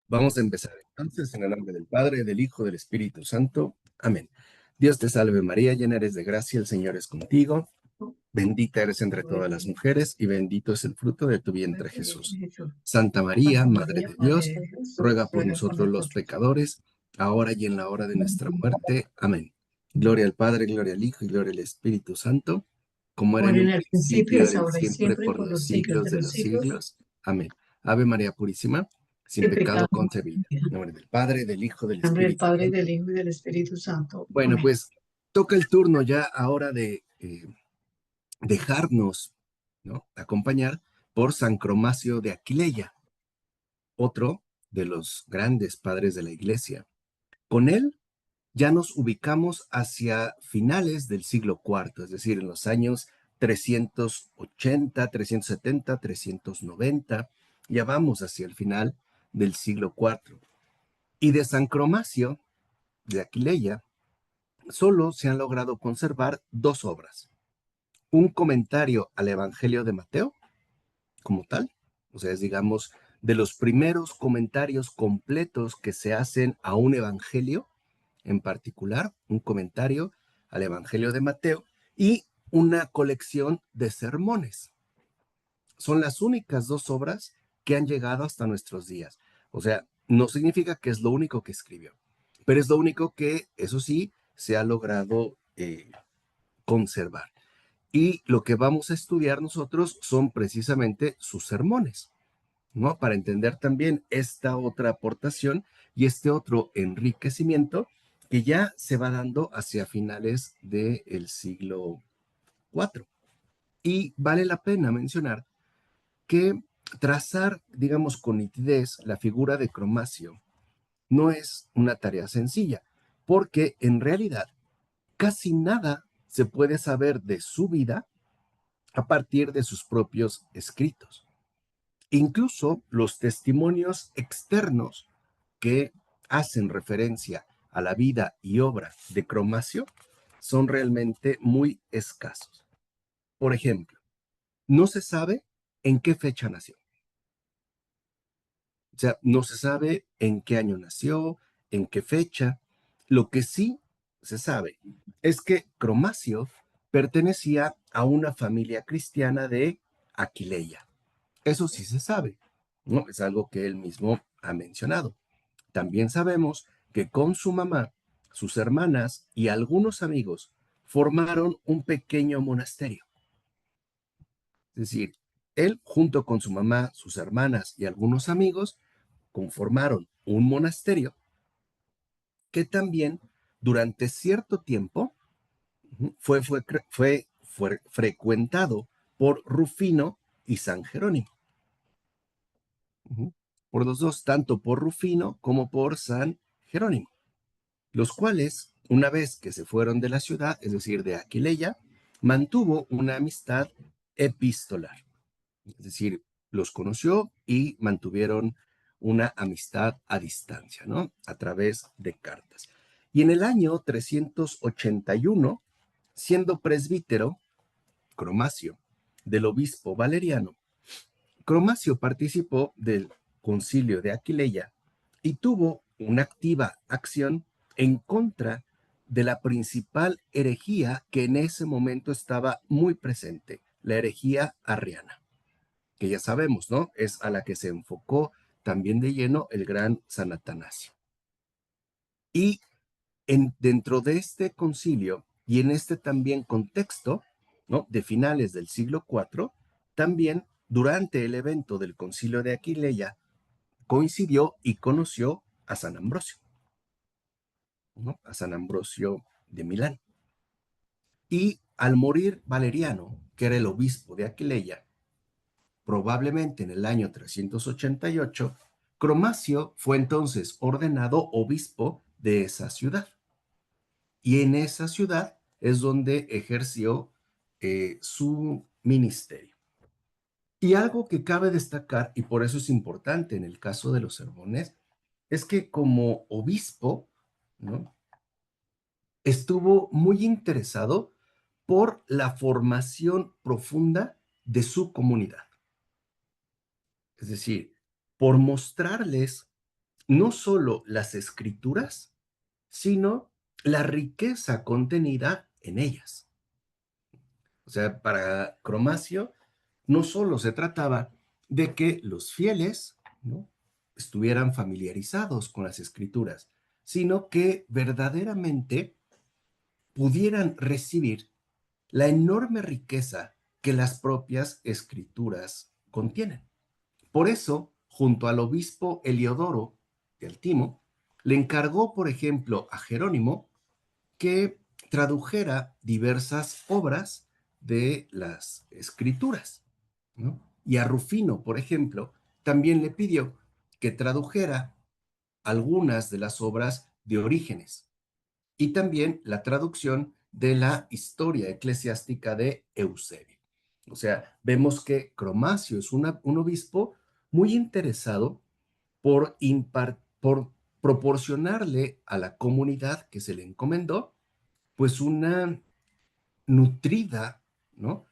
Vamos a empezar entonces en el nombre del Padre, del Hijo, del Espíritu Santo. Amén. Dios te salve María, llena eres de gracia, el Señor es contigo. Bendita eres entre todas las mujeres y bendito es el fruto de tu vientre Jesús. Santa María, Santa Madre María, de Madre Dios, de Dios, ruega por ruega por nosotros los nosotros. pecadores, ahora y en la hora de nuestra muerte. Amén. Gloria al Padre, gloria al Hijo y gloria al Espíritu Santo, como era Como en era un en el principio, principio, es ahora y ahora y siempre, siempre, por por los los siglos siglos de de los los siglos. siglos. Amén. Ave María Purísima, sin Sin pecado pecado concebida. concebida. En nombre del Padre, del Hijo, del En nombre del Espíritu Padre, y Santo. del Hijo, y del Espíritu Santo. Bueno, Amén. pues toca el turno ya ahora de dejarnos, ¿no?, acompañar por San Cromacio de Aquileia, otro de los grandes padres de la Iglesia. Con él ya nos ubicamos hacia finales del siglo cuarto, es decir, en los años 380, 370, 390, ya vamos hacia el final del siglo cuarto. Y de San Cromacio de Aquileia solo se han logrado conservar dos obras: un comentario al Evangelio de Mateo como tal, o sea, es, digamos, de los primeros comentarios completos que se hacen a un evangelio en particular, un comentario al Evangelio de Mateo y una colección de sermones. Son las únicas dos obras que han llegado hasta nuestros días. O sea, no significa que es lo único que escribió, pero es lo único que, eso sí, se ha logrado conservar. Y lo que vamos a estudiar nosotros son precisamente sus sermones, ¿no? Para entender también esta otra aportación y este otro enriquecimiento que ya se va dando hacia finales del siglo IV. Y vale la pena mencionar que trazar, digamos, con nitidez la figura de Cromacio no es una tarea sencilla, porque en realidad casi nada se puede saber de su vida a partir de sus propios escritos. Incluso los testimonios externos que hacen referencia a la vida y obra de Cromacio son realmente muy escasos. Por ejemplo, no se sabe en qué fecha nació. O sea, no se sabe en qué año nació, en qué fecha. Lo que sí se sabe es que Cromacio pertenecía a una familia cristiana de Aquileia. Eso sí se sabe, ¿no? Es algo que él mismo ha mencionado. También sabemos que con su mamá, sus hermanas y algunos amigos formaron un pequeño monasterio. Es decir, él junto con su mamá, sus hermanas y algunos amigos conformaron un monasterio que también durante cierto tiempo fue frecuentado por Rufino y San Jerónimo. Por los dos, tanto por Rufino como por San Jerónimo, los cuales, una vez que se fueron de la ciudad, es decir, de Aquileia, mantuvo una amistad epistolar. Es decir, los conoció y mantuvieron una amistad a distancia, ¿no? A través de cartas. Y en el año 381, siendo presbítero, Cromacio, del obispo Valeriano, Cromacio participó del concilio de Aquileia y tuvo una activa acción en contra de la principal herejía que en ese momento estaba muy presente, la herejía arriana, que ya sabemos, ¿no? Es a la que se enfocó también de lleno el gran San Atanasio. Y dentro de este concilio y en este también contexto, ¿no?, de finales del siglo IV, también durante el evento del concilio de Aquileia coincidió y conoció a San Ambrosio, ¿no?, a San Ambrosio de Milán. Y al morir Valeriano, que era el obispo de Aquileia, probablemente en el año 388, Cromacio fue entonces ordenado obispo de esa ciudad. Y en esa ciudad es donde ejerció su ministerio. Y algo que cabe destacar, y por eso es importante en el caso de los sermones, es que como obispo, ¿no?, estuvo muy interesado por la formación profunda de su comunidad. Es decir, por mostrarles no solo las escrituras, sino la riqueza contenida en ellas. O sea, para Cromacio no solo se trataba de que los fieles, ¿no?, estuvieran familiarizados con las escrituras, sino que verdaderamente pudieran recibir la enorme riqueza que las propias escrituras contienen. Por eso, junto al obispo Heliodoro de Altimo, le encargó, por ejemplo, a Jerónimo que tradujera diversas obras de las escrituras, ¿no? Y a Rufino, por ejemplo, también le pidió que tradujera algunas de las obras de Orígenes y también la traducción de la historia eclesiástica de Eusebio. O sea, vemos que Cromacio es un obispo muy interesado por proporcionarle a la comunidad que se le encomendó, pues una nutrida, ¿no?,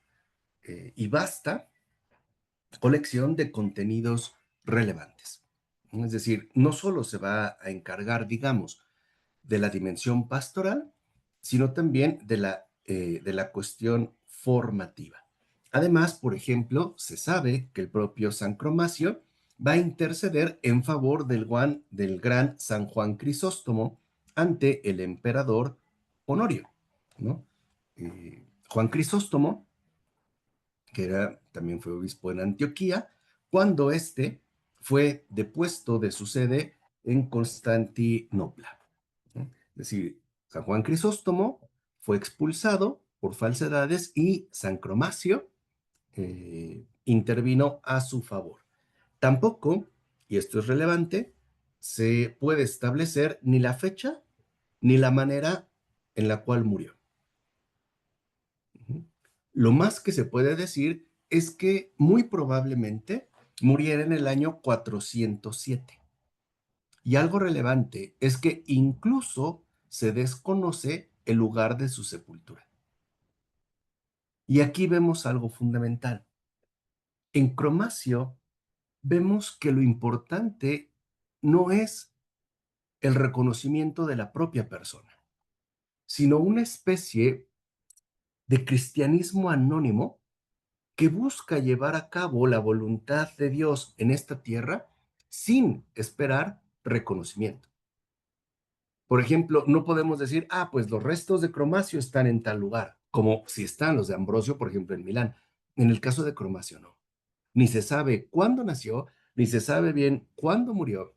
y vasta colección de contenidos relevantes. Es decir, no solo se va a encargar, digamos, de la dimensión pastoral, sino también de la cuestión formativa. Además, por ejemplo, se sabe que el propio San Cromacio va a interceder en favor del gran San Juan Crisóstomo ante el emperador Honorio, ¿no? Juan Crisóstomo, que también fue obispo en Antioquía, cuando éste fue depuesto de su sede en Constantinopla, ¿no? Es decir, San Juan Crisóstomo fue expulsado por falsedades y San Cromacio intervino a su favor. Tampoco, y esto es relevante, se puede establecer ni la fecha ni la manera en la cual murió. Lo más que se puede decir es que muy probablemente muriera en el año 407. Y algo relevante es que incluso se desconoce el lugar de su sepultura. Y aquí vemos algo fundamental. En Cromacio vemos que lo importante no es el reconocimiento de la propia persona, sino una especie de cristianismo anónimo que busca llevar a cabo la voluntad de Dios en esta tierra sin esperar reconocimiento. Por ejemplo, no podemos decir, ah, pues los restos de Cromacio están en tal lugar, como si están los de Ambrosio, por ejemplo, en Milán. En el caso de Cromacio, no. Ni se sabe cuándo nació, ni se sabe bien cuándo murió,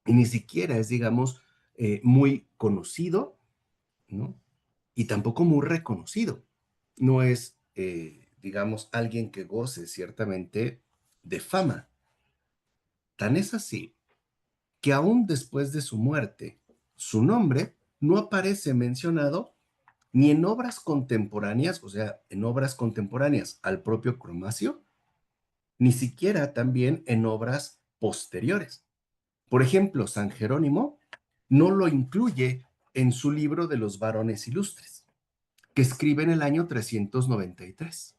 y ni siquiera es, digamos, muy conocido, ¿no? Y tampoco muy reconocido. No es, digamos, alguien que goce ciertamente de fama. Tan es así que aún después de su muerte, su nombre no aparece mencionado ni en obras contemporáneas, o sea, en obras contemporáneas al propio Cromacio, ni siquiera también en obras posteriores. Por ejemplo, San Jerónimo no lo incluye en su libro de los varones ilustres, que escribe en el año 393,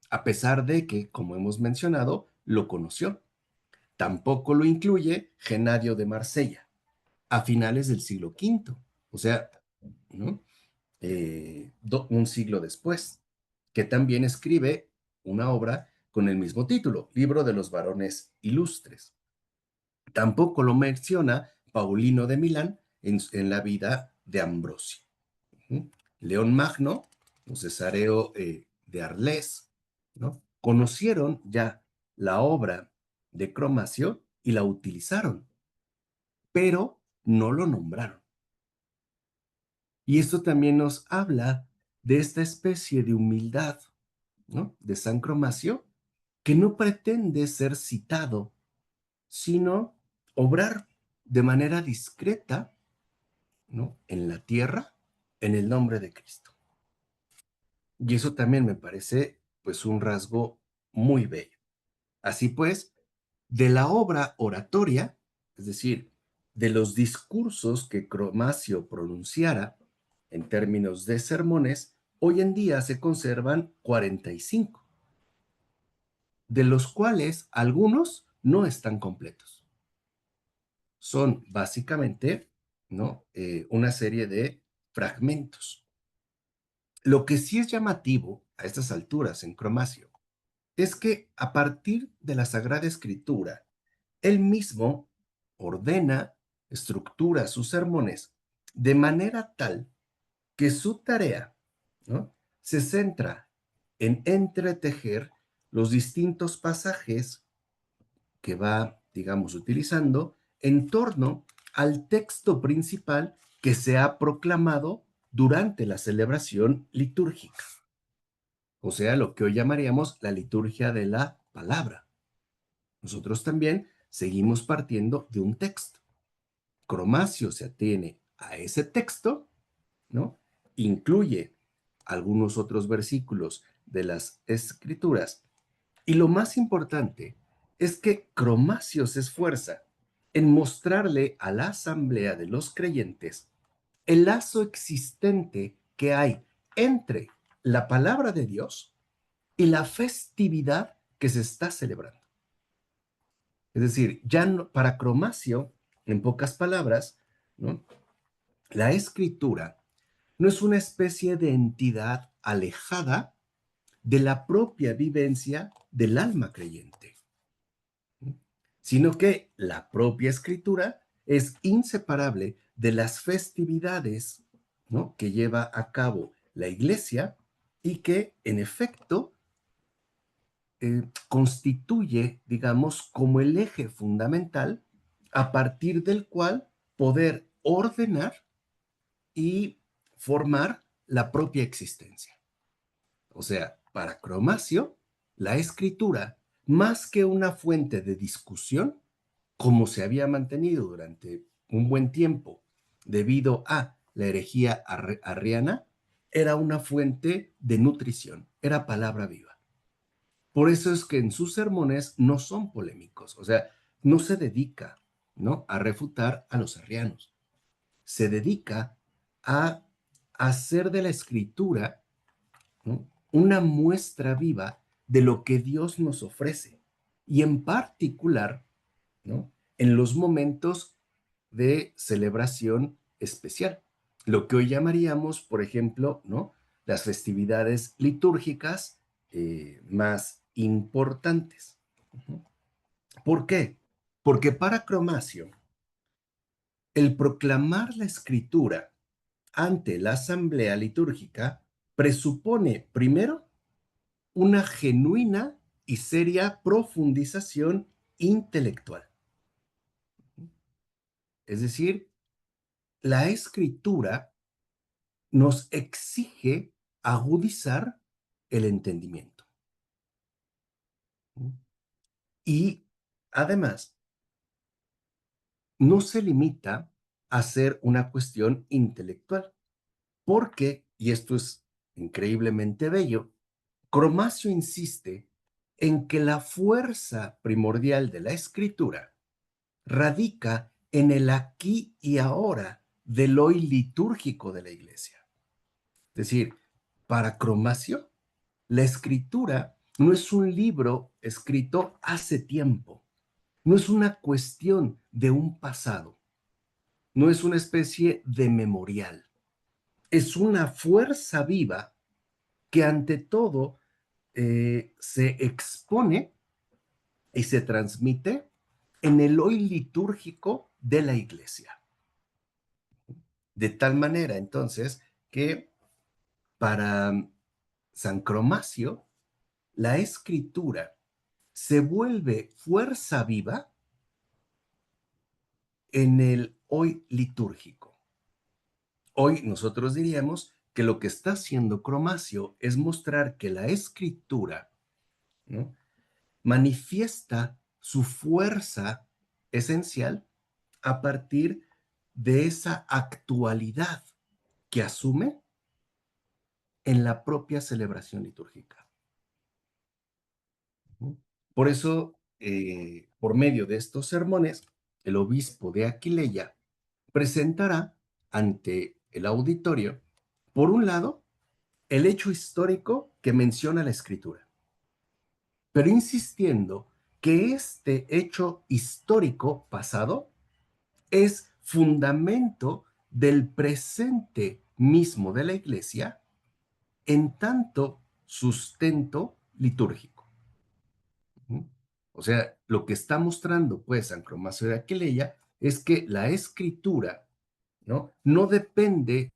a pesar de que, como hemos mencionado, lo conoció. Tampoco lo incluye Genadio de Marsella, a finales del siglo V, o sea, ¿no?, un siglo después, que también escribe una obra con el mismo título, Libro de los Varones Ilustres. Tampoco lo menciona Paulino de Milán en la vida de Ambrosio. León Magno, o Cesareo de Arles, ¿no?, conocieron ya la obra de Cromacio y la utilizaron, pero no lo nombraron. Y esto también nos habla de esta especie de humildad, ¿no?, de San Cromacio, que no pretende ser citado, sino obrar de manera discreta, ¿no?, en la tierra, en el nombre de Cristo. Y eso también me parece, pues, un rasgo muy bello. Así pues, de la obra oratoria, es decir, de los discursos que Cromacio pronunciara en términos de sermones, hoy en día se conservan 45, de los cuales algunos no están completos. son básicamente, ¿no? Una serie de fragmentos. Lo que sí es llamativo a estas alturas en Cromacio es que a partir de la Sagrada Escritura, él mismo ordena, estructura sus sermones de manera tal que su tarea, ¿no?, se centra en entretejer los distintos pasajes que va, digamos, utilizando en torno al texto principal que se ha proclamado durante la celebración litúrgica, o sea, lo que hoy llamaríamos la liturgia de la palabra. Nosotros también seguimos partiendo de un texto. Cromacio se atiene a ese texto, ¿no? Incluye algunos otros versículos de las Escrituras. Y lo más importante es que Cromacio se esfuerza en mostrarle a la asamblea de los creyentes el lazo existente que hay entre la palabra de Dios y la festividad que se está celebrando. Es decir, ya no, para Cromacio, en pocas palabras, ¿no?, la escritura no es una especie de entidad alejada de la propia vivencia del alma creyente, sino que la propia escritura es inseparable de las festividades, ¿no?, que lleva a cabo la iglesia y que, en efecto, constituye, digamos, como el eje fundamental a partir del cual poder ordenar y formar la propia existencia. O sea, para Cromacio, la escritura, más que una fuente de discusión, como se había mantenido durante un buen tiempo debido a la herejía arriana, era una fuente de nutrición, era palabra viva. Por eso es que en sus sermones no son polémicos, o sea, no se dedica, ¿no?, a refutar a los arrianos, se dedica a hacer de la escritura, ¿no?, una muestra viva de lo que Dios nos ofrece, y en particular, ¿no?, en los momentos de celebración especial, lo que hoy llamaríamos, por ejemplo, ¿no?, las festividades litúrgicas más importantes. ¿Por qué? Porque para Cromacio, el proclamar la escritura ante la asamblea litúrgica presupone, primero, una genuina y seria profundización intelectual. Es decir, la escritura nos exige agudizar el entendimiento. Y además, no se limita a ser una cuestión intelectual, porque, y esto es increíblemente bello, Cromacio insiste en que la fuerza primordial de la escritura radica en el aquí y ahora del hoy litúrgico de la iglesia. Es decir, para Cromacio, la escritura no es un libro escrito hace tiempo, no es una cuestión de un pasado, no es una especie de memorial, es una fuerza viva que ante todo se expone y se transmite en el hoy litúrgico de la iglesia. De tal manera, entonces, que para San Cromacio, la escritura se vuelve fuerza viva en el hoy litúrgico. Hoy nosotros diríamos que lo que está haciendo Cromacio es mostrar que la escritura, ¿no?, manifiesta su fuerza esencial a partir de esa actualidad que asume en la propia celebración litúrgica. Por eso, por medio de estos sermones, el obispo de Aquileia presentará ante el auditorio, por un lado, el hecho histórico que menciona la escritura, pero insistiendo que este hecho histórico pasado es fundamento del presente mismo de la iglesia en tanto sustento litúrgico. O sea, lo que está mostrando pues San Cromacio de Aquilea es que la escritura, no depende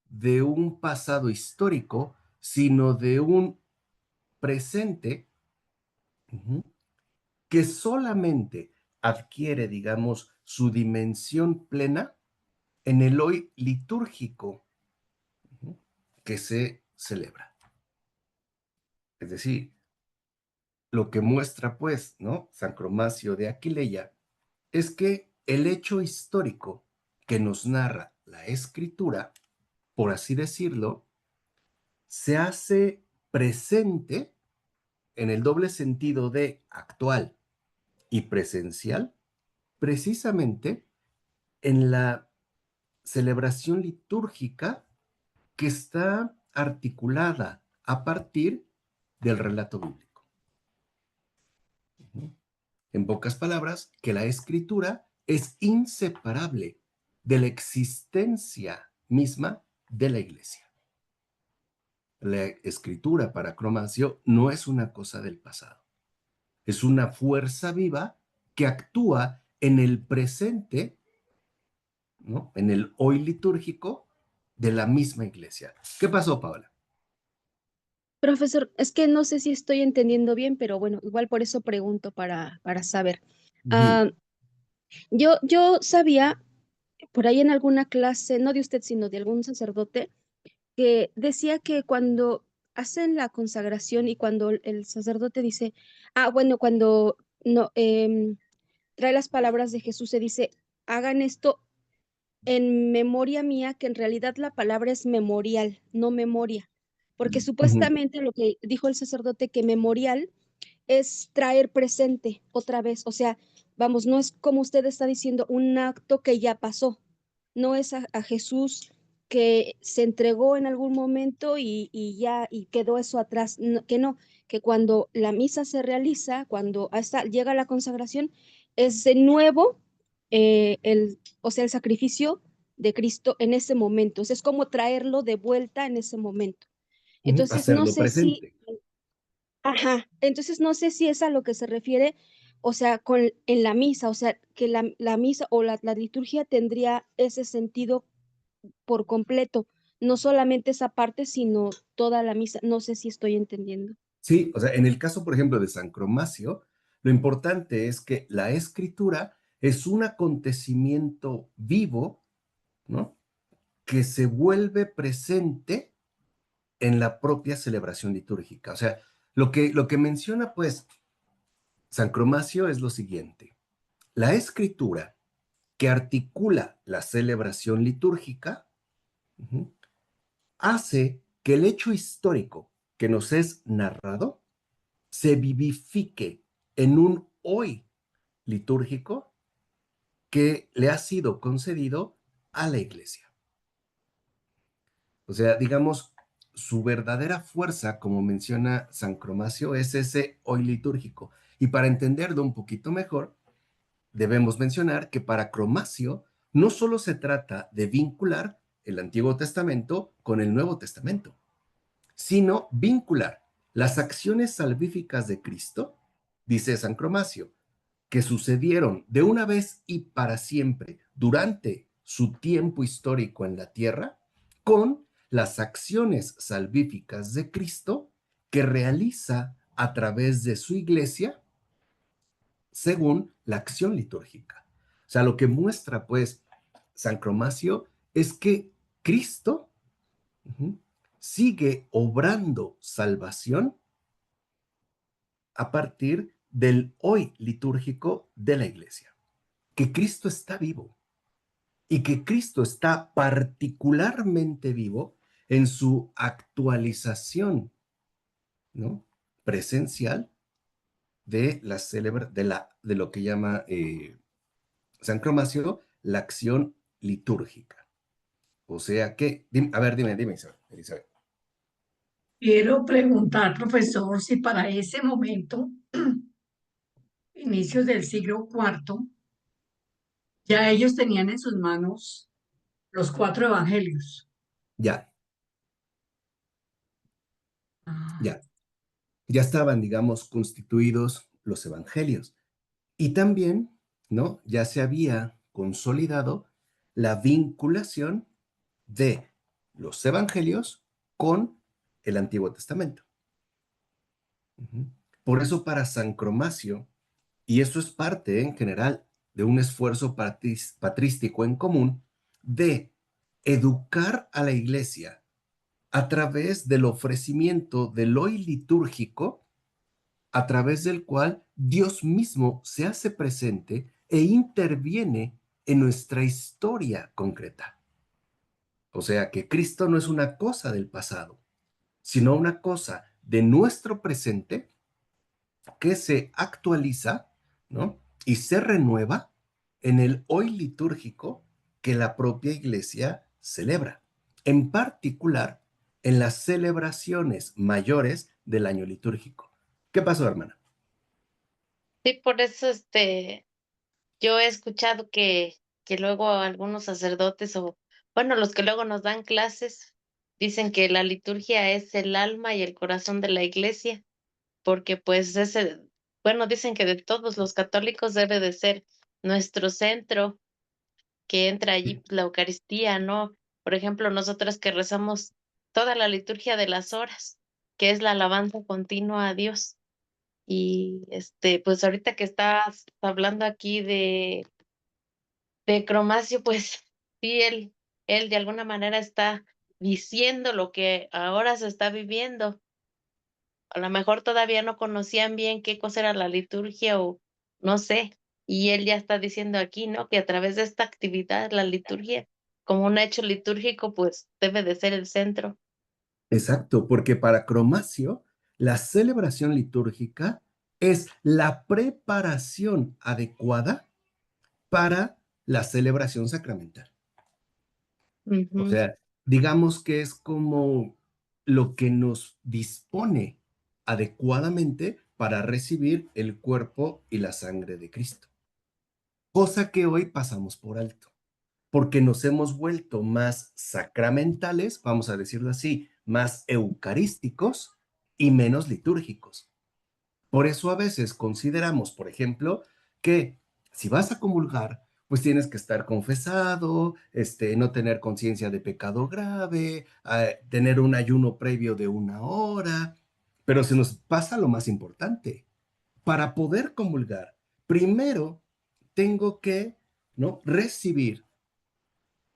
de un pasado histórico, sino de un presente que solamente adquiere, digamos, su dimensión plena en el hoy litúrgico que se celebra. Es decir, lo que muestra, pues, ¿no? San Cromacio de Aquilea es que el hecho histórico que nos narra la escritura, por así decirlo, se hace presente en el doble sentido de actual y presencial, precisamente en la celebración litúrgica que está articulada a partir del relato bíblico. En pocas palabras, que la escritura es inseparable de la existencia misma de la iglesia. La escritura para Cromacio no es una cosa del pasado, es una fuerza viva que actúa en el presente, ¿no? En el hoy litúrgico de la misma iglesia. ¿Qué pasó, Paola? Profesor, es que no sé si estoy entendiendo bien, pero bueno, igual por eso pregunto para saber. Dime. Ah, yo sabía por ahí en alguna clase, no de usted, sino de algún sacerdote, que decía que cuando hacen la consagración y cuando el sacerdote dice, bueno, cuando no trae las palabras de Jesús, se dice, hagan esto en memoria mía, que en realidad la palabra es memorial, no memoria, porque Ujú, supuestamente lo que dijo el sacerdote, que memorial es traer presente otra vez, o sea, vamos, no es como usted está diciendo, un acto que ya pasó, no es a Jesús que se entregó en algún momento y ya y quedó eso atrás, que cuando la misa se realiza, cuando llega la consagración, es de nuevo o sea, el sacrificio de Cristo en ese momento, o sea, es como traerlo de vuelta en ese momento. ujú. Entonces, no Hacerlo sé si presente. Ajá, entonces no sé si es a lo que se refiere, o sea, en la misa, o sea, que la misa o la liturgia tendría ese sentido por completo, no solamente esa parte, sino toda la misa. No sé si estoy entendiendo. Sí, o sea, en el caso, por ejemplo, de San Cromacio, lo importante es que la escritura es un acontecimiento vivo, ¿no? Que se vuelve presente en la propia celebración litúrgica. O sea, lo que menciona, pues, San Cromacio es lo siguiente. La escritura que articula la celebración litúrgica ujú, hace que el hecho histórico que nos es narrado se vivifique en un hoy litúrgico que le ha sido concedido a la iglesia. O sea, digamos, su verdadera fuerza, como menciona San Cromacio, es ese hoy litúrgico. Y para entenderlo un poquito mejor, debemos mencionar que para Cromacio no solo se trata de vincular el Antiguo Testamento con el Nuevo Testamento, sino vincular las acciones salvíficas de Cristo, dice San Cromacio, que sucedieron de una vez y para siempre durante su tiempo histórico en la tierra, con las acciones salvíficas de Cristo que realiza a través de su iglesia según la acción litúrgica. O sea, lo que muestra pues San Cromacio es que Cristo sigue obrando salvación a partir del hoy litúrgico de la iglesia, que Cristo está vivo y que Cristo está particularmente vivo en su actualización, ¿no? Presencial de lo que llama San Cromacio la acción litúrgica. O sea que, a ver, dime, Isabel, Elizabeth. Quiero preguntar, profesor, si para ese momento, inicios del siglo IV, Ya ellos tenían en sus manos los cuatro evangelios. Ya, Ah, ya, ya estaban, digamos, constituidos los evangelios. Y también, ¿no? Ya se había consolidado la vinculación de los evangelios con el Antiguo Testamento. Ujú. Por eso para San Cromacio, y esto es parte en general de un esfuerzo patrístico en común, de educar a la iglesia a través del ofrecimiento del hoy litúrgico, a través del cual Dios mismo se hace presente e interviene en nuestra historia concreta. O sea que Cristo no es una cosa del pasado, sino una cosa de nuestro presente que se actualiza, ¿no? Y se renueva en el hoy litúrgico que la propia iglesia celebra, en particular en las celebraciones mayores del año litúrgico. ¿Qué pasó, hermana? Sí, por eso, yo he escuchado que luego algunos sacerdotes o, bueno, los que luego nos dan clases, dicen que la liturgia es el alma y el corazón de la iglesia, porque pues bueno, dicen que de todos los católicos debe de ser nuestro centro, que entra allí pues, la Eucaristía, ¿no? Por ejemplo, nosotras que rezamos toda la liturgia de las horas, que es la alabanza continua a Dios. Y pues ahorita que estás hablando aquí de Cromacio, pues sí, él de alguna manera está diciendo lo que ahora se está viviendo. A lo mejor todavía no conocían bien qué cosa era la liturgia o no sé. Y él ya está diciendo aquí, ¿no? Que a través de esta actividad, la liturgia, como un hecho litúrgico, pues debe de ser el centro. Exacto, porque para Cromacio, la celebración litúrgica es la preparación adecuada para la celebración sacramental. O Ujú. sea, digamos que es como lo que nos dispone adecuadamente para recibir el cuerpo y la sangre de Cristo, cosa que hoy pasamos por alto, porque nos hemos vuelto más sacramentales, vamos a decirlo así, más eucarísticos y menos litúrgicos. Por eso a veces consideramos, por ejemplo, que si vas a comulgar, pues tienes que estar confesado, no tener conciencia de pecado grave, tener un ayuno previo de 1 hora, pero se nos pasa lo más importante. Para poder comulgar, primero tengo que, ¿no? Recibir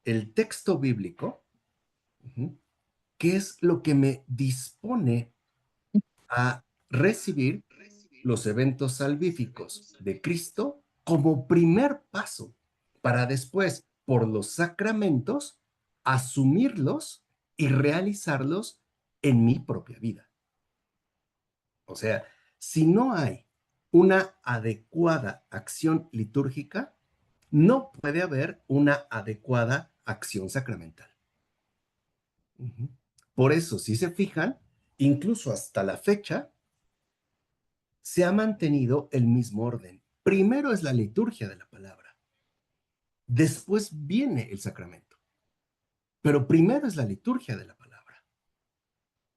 el texto bíblico, ujú, que es lo que me dispone a recibir los eventos salvíficos de Cristo como primer paso para después, por los sacramentos, asumirlos y realizarlos en mi propia vida. O sea, si no hay una adecuada acción litúrgica, no puede haber una adecuada acción sacramental. Ujú. Por eso, si se fijan, incluso hasta la fecha, se ha mantenido el mismo orden. Primero es la liturgia de la palabra, después viene el sacramento, pero primero es la liturgia de la palabra.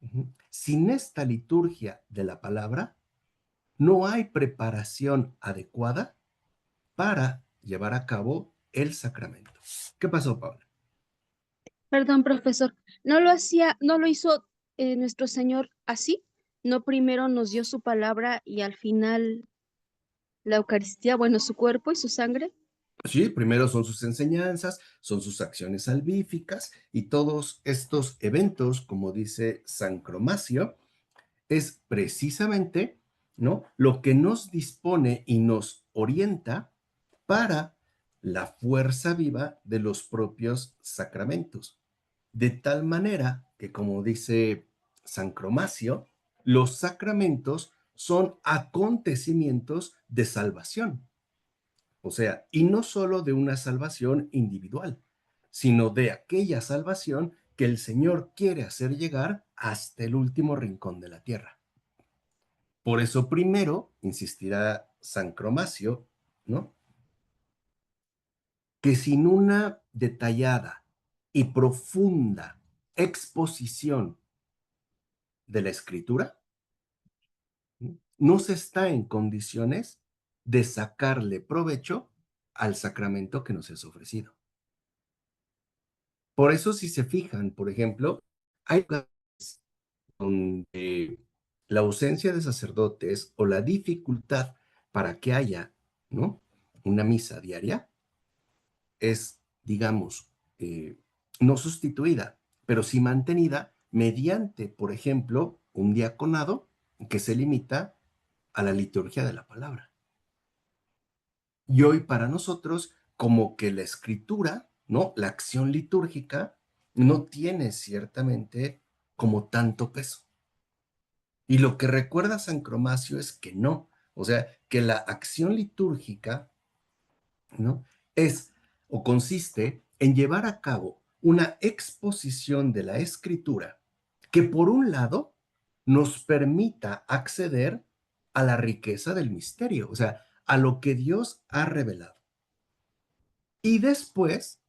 Ujú. Sin esta liturgia de la palabra, no hay preparación adecuada para llevar a cabo el sacramento. ¿Qué pasó, Paula? Perdón, profesor, no lo hizo nuestro Señor así. No primero nos dio su palabra y al final la Eucaristía, bueno, su cuerpo y su sangre. Sí, primero son sus enseñanzas, son sus acciones salvíficas y todos estos eventos, como dice San Cromacio, es precisamente, ¿no? Lo que nos dispone y nos orienta para la fuerza viva de los propios sacramentos. De tal manera que, como dice San Cromacio, los sacramentos son acontecimientos de salvación. O sea, y no solo de una salvación individual, sino de aquella salvación que el Señor quiere hacer llegar hasta el último rincón de la tierra. Por eso primero, insistirá San Cromacio, ¿no? que sin una detallada y profunda exposición de la escritura, no se está en condiciones de sacarle provecho al sacramento que nos es ofrecido. Por eso, si se fijan, por ejemplo, hay lugares donde la ausencia de sacerdotes o la dificultad para que haya, ¿no?, una misa diaria es, digamos, no sustituida, pero sí mantenida mediante, por ejemplo, un diaconado que se limita a la liturgia de la palabra. Y hoy para nosotros, como que la escritura, ¿no?, la acción litúrgica, no tiene ciertamente como tanto peso. Y lo que recuerda San Cromacio es que no, o sea, que la acción litúrgica, ¿no?, es o consiste en llevar a cabo una exposición de la escritura que por un lado nos permita acceder a la riqueza del misterio, o sea, a lo que Dios ha revelado. Y después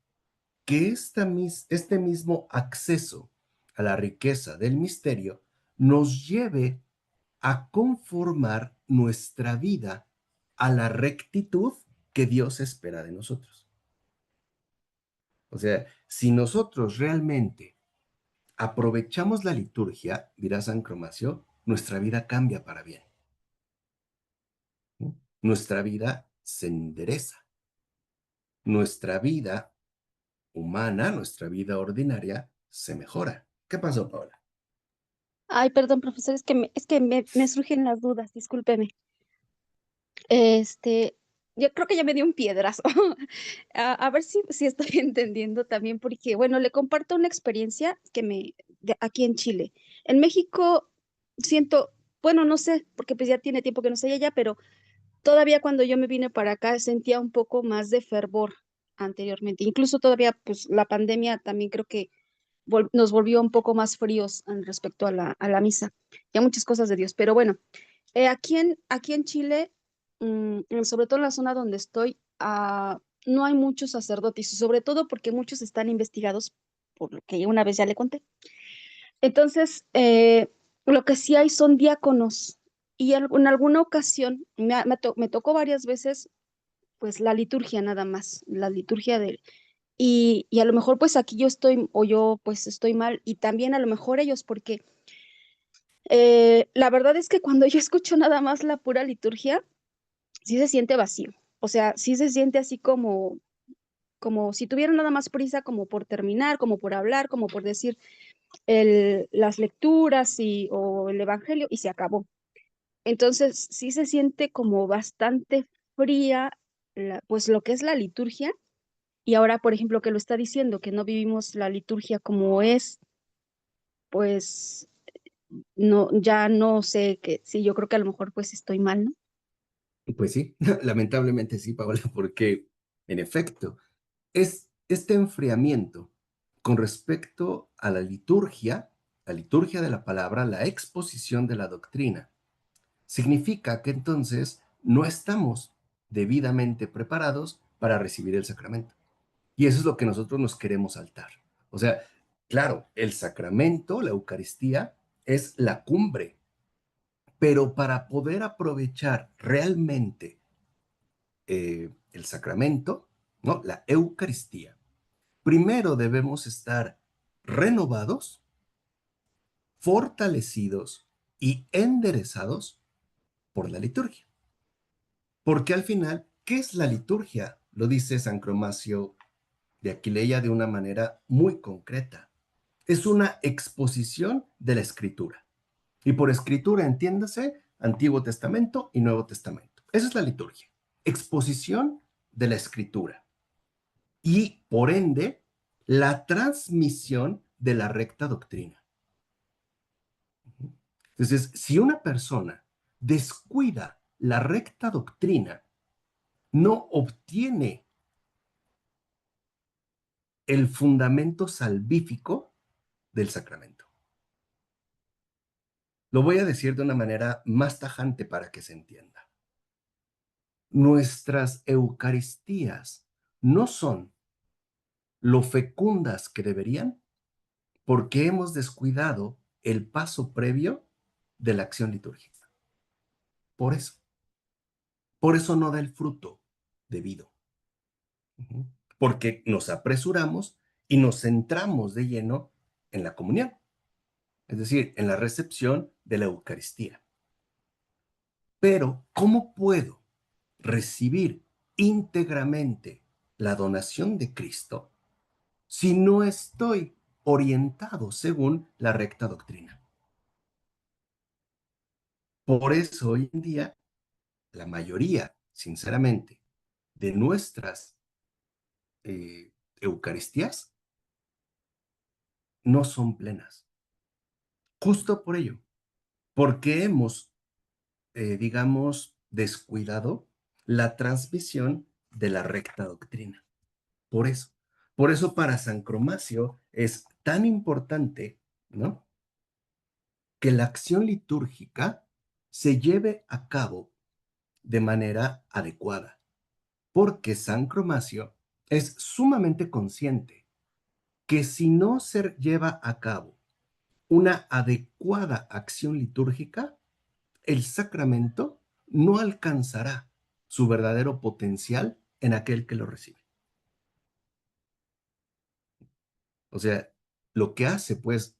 que este mismo acceso a la riqueza del misterio nos lleve a conformar nuestra vida a la rectitud que Dios espera de nosotros. O sea, si nosotros realmente aprovechamos la liturgia, dirá San Cromacio, nuestra vida cambia para bien. ¿No? Nuestra vida se endereza. Nuestra vida humana, nuestra vida ordinaria, se mejora. ¿Qué pasó, Paola? Ay, perdón, profesor, es que me surgen las dudas, discúlpeme. Yo creo que ya me dio un piedrazo. A ver si estoy entendiendo también, porque, bueno, le comparto una experiencia aquí en Chile. En México siento, bueno, no sé, porque pues ya tiene tiempo que no estoy allá, pero todavía cuando yo me vine para acá sentía un poco más de fervor anteriormente. Incluso todavía, pues la pandemia también creo que nos volvió un poco más fríos respecto a la misa y a muchas cosas de Dios. Pero bueno, aquí en Chile, sobre todo en la zona donde estoy, no hay muchos sacerdotes, y sobre todo porque muchos están investigados, por lo que una vez ya le conté. Entonces, lo que sí hay son diáconos. Y en alguna ocasión me tocó varias veces, pues la liturgia nada más, la liturgia y a lo mejor pues aquí yo estoy, o yo pues estoy mal, y también a lo mejor ellos, porque la verdad es que cuando yo escucho nada más la pura liturgia, sí se siente vacío. O sea, sí se siente así como si tuvieran nada más prisa como por terminar, como por hablar, como por decir las lecturas o el evangelio y se acabó. Entonces, sí se siente como bastante fría, pues lo que es la liturgia. Y ahora, por ejemplo, que lo está diciendo, que no vivimos la liturgia como es, pues no, ya no sé que, sí, yo creo que a lo mejor pues estoy mal, ¿no? Pues sí, lamentablemente sí, Paola, porque en efecto, es este enfriamiento con respecto a la liturgia de la palabra, la exposición de la doctrina, significa que entonces no estamos debidamente preparados para recibir el sacramento. Y eso es lo que nosotros nos queremos saltar. O sea, claro, el sacramento, la Eucaristía, es la cumbre, pero para poder aprovechar realmente el sacramento, ¿no?, la Eucaristía, primero debemos estar renovados, fortalecidos y enderezados por la liturgia. Porque al final, ¿qué es la liturgia? Lo dice San Cromacio de Aquileia de una manera muy concreta. Es una exposición de la escritura. Y por escritura entiéndase Antiguo Testamento y Nuevo Testamento. Esa es la liturgia. Exposición de la escritura. Y por ende, la transmisión de la recta doctrina. Entonces, si una persona descuida la recta doctrina, no obtiene el fundamento salvífico del sacramento. Lo voy a decir de una manera más tajante para que se entienda. Nuestras Eucaristías no son lo fecundas que deberían porque hemos descuidado el paso previo de la acción litúrgica. Por eso. Por eso no da el fruto debido. Porque nos apresuramos y nos centramos de lleno en la comunión, es decir, en la recepción de la Eucaristía. Pero, ¿cómo puedo recibir íntegramente la donación de Cristo si no estoy orientado según la recta doctrina? Por eso hoy en día, la mayoría, sinceramente, de nuestras Eucaristías no son plenas. Justo por ello, porque hemos, digamos, descuidado la transmisión de la recta doctrina. Por eso. Por eso para San Cromacio es tan importante, ¿no?, que la acción litúrgica se lleve a cabo de manera adecuada, porque San Cromacio es sumamente consciente que si no se lleva a cabo una adecuada acción litúrgica, el sacramento no alcanzará su verdadero potencial en aquel que lo recibe. O sea, lo que hace pues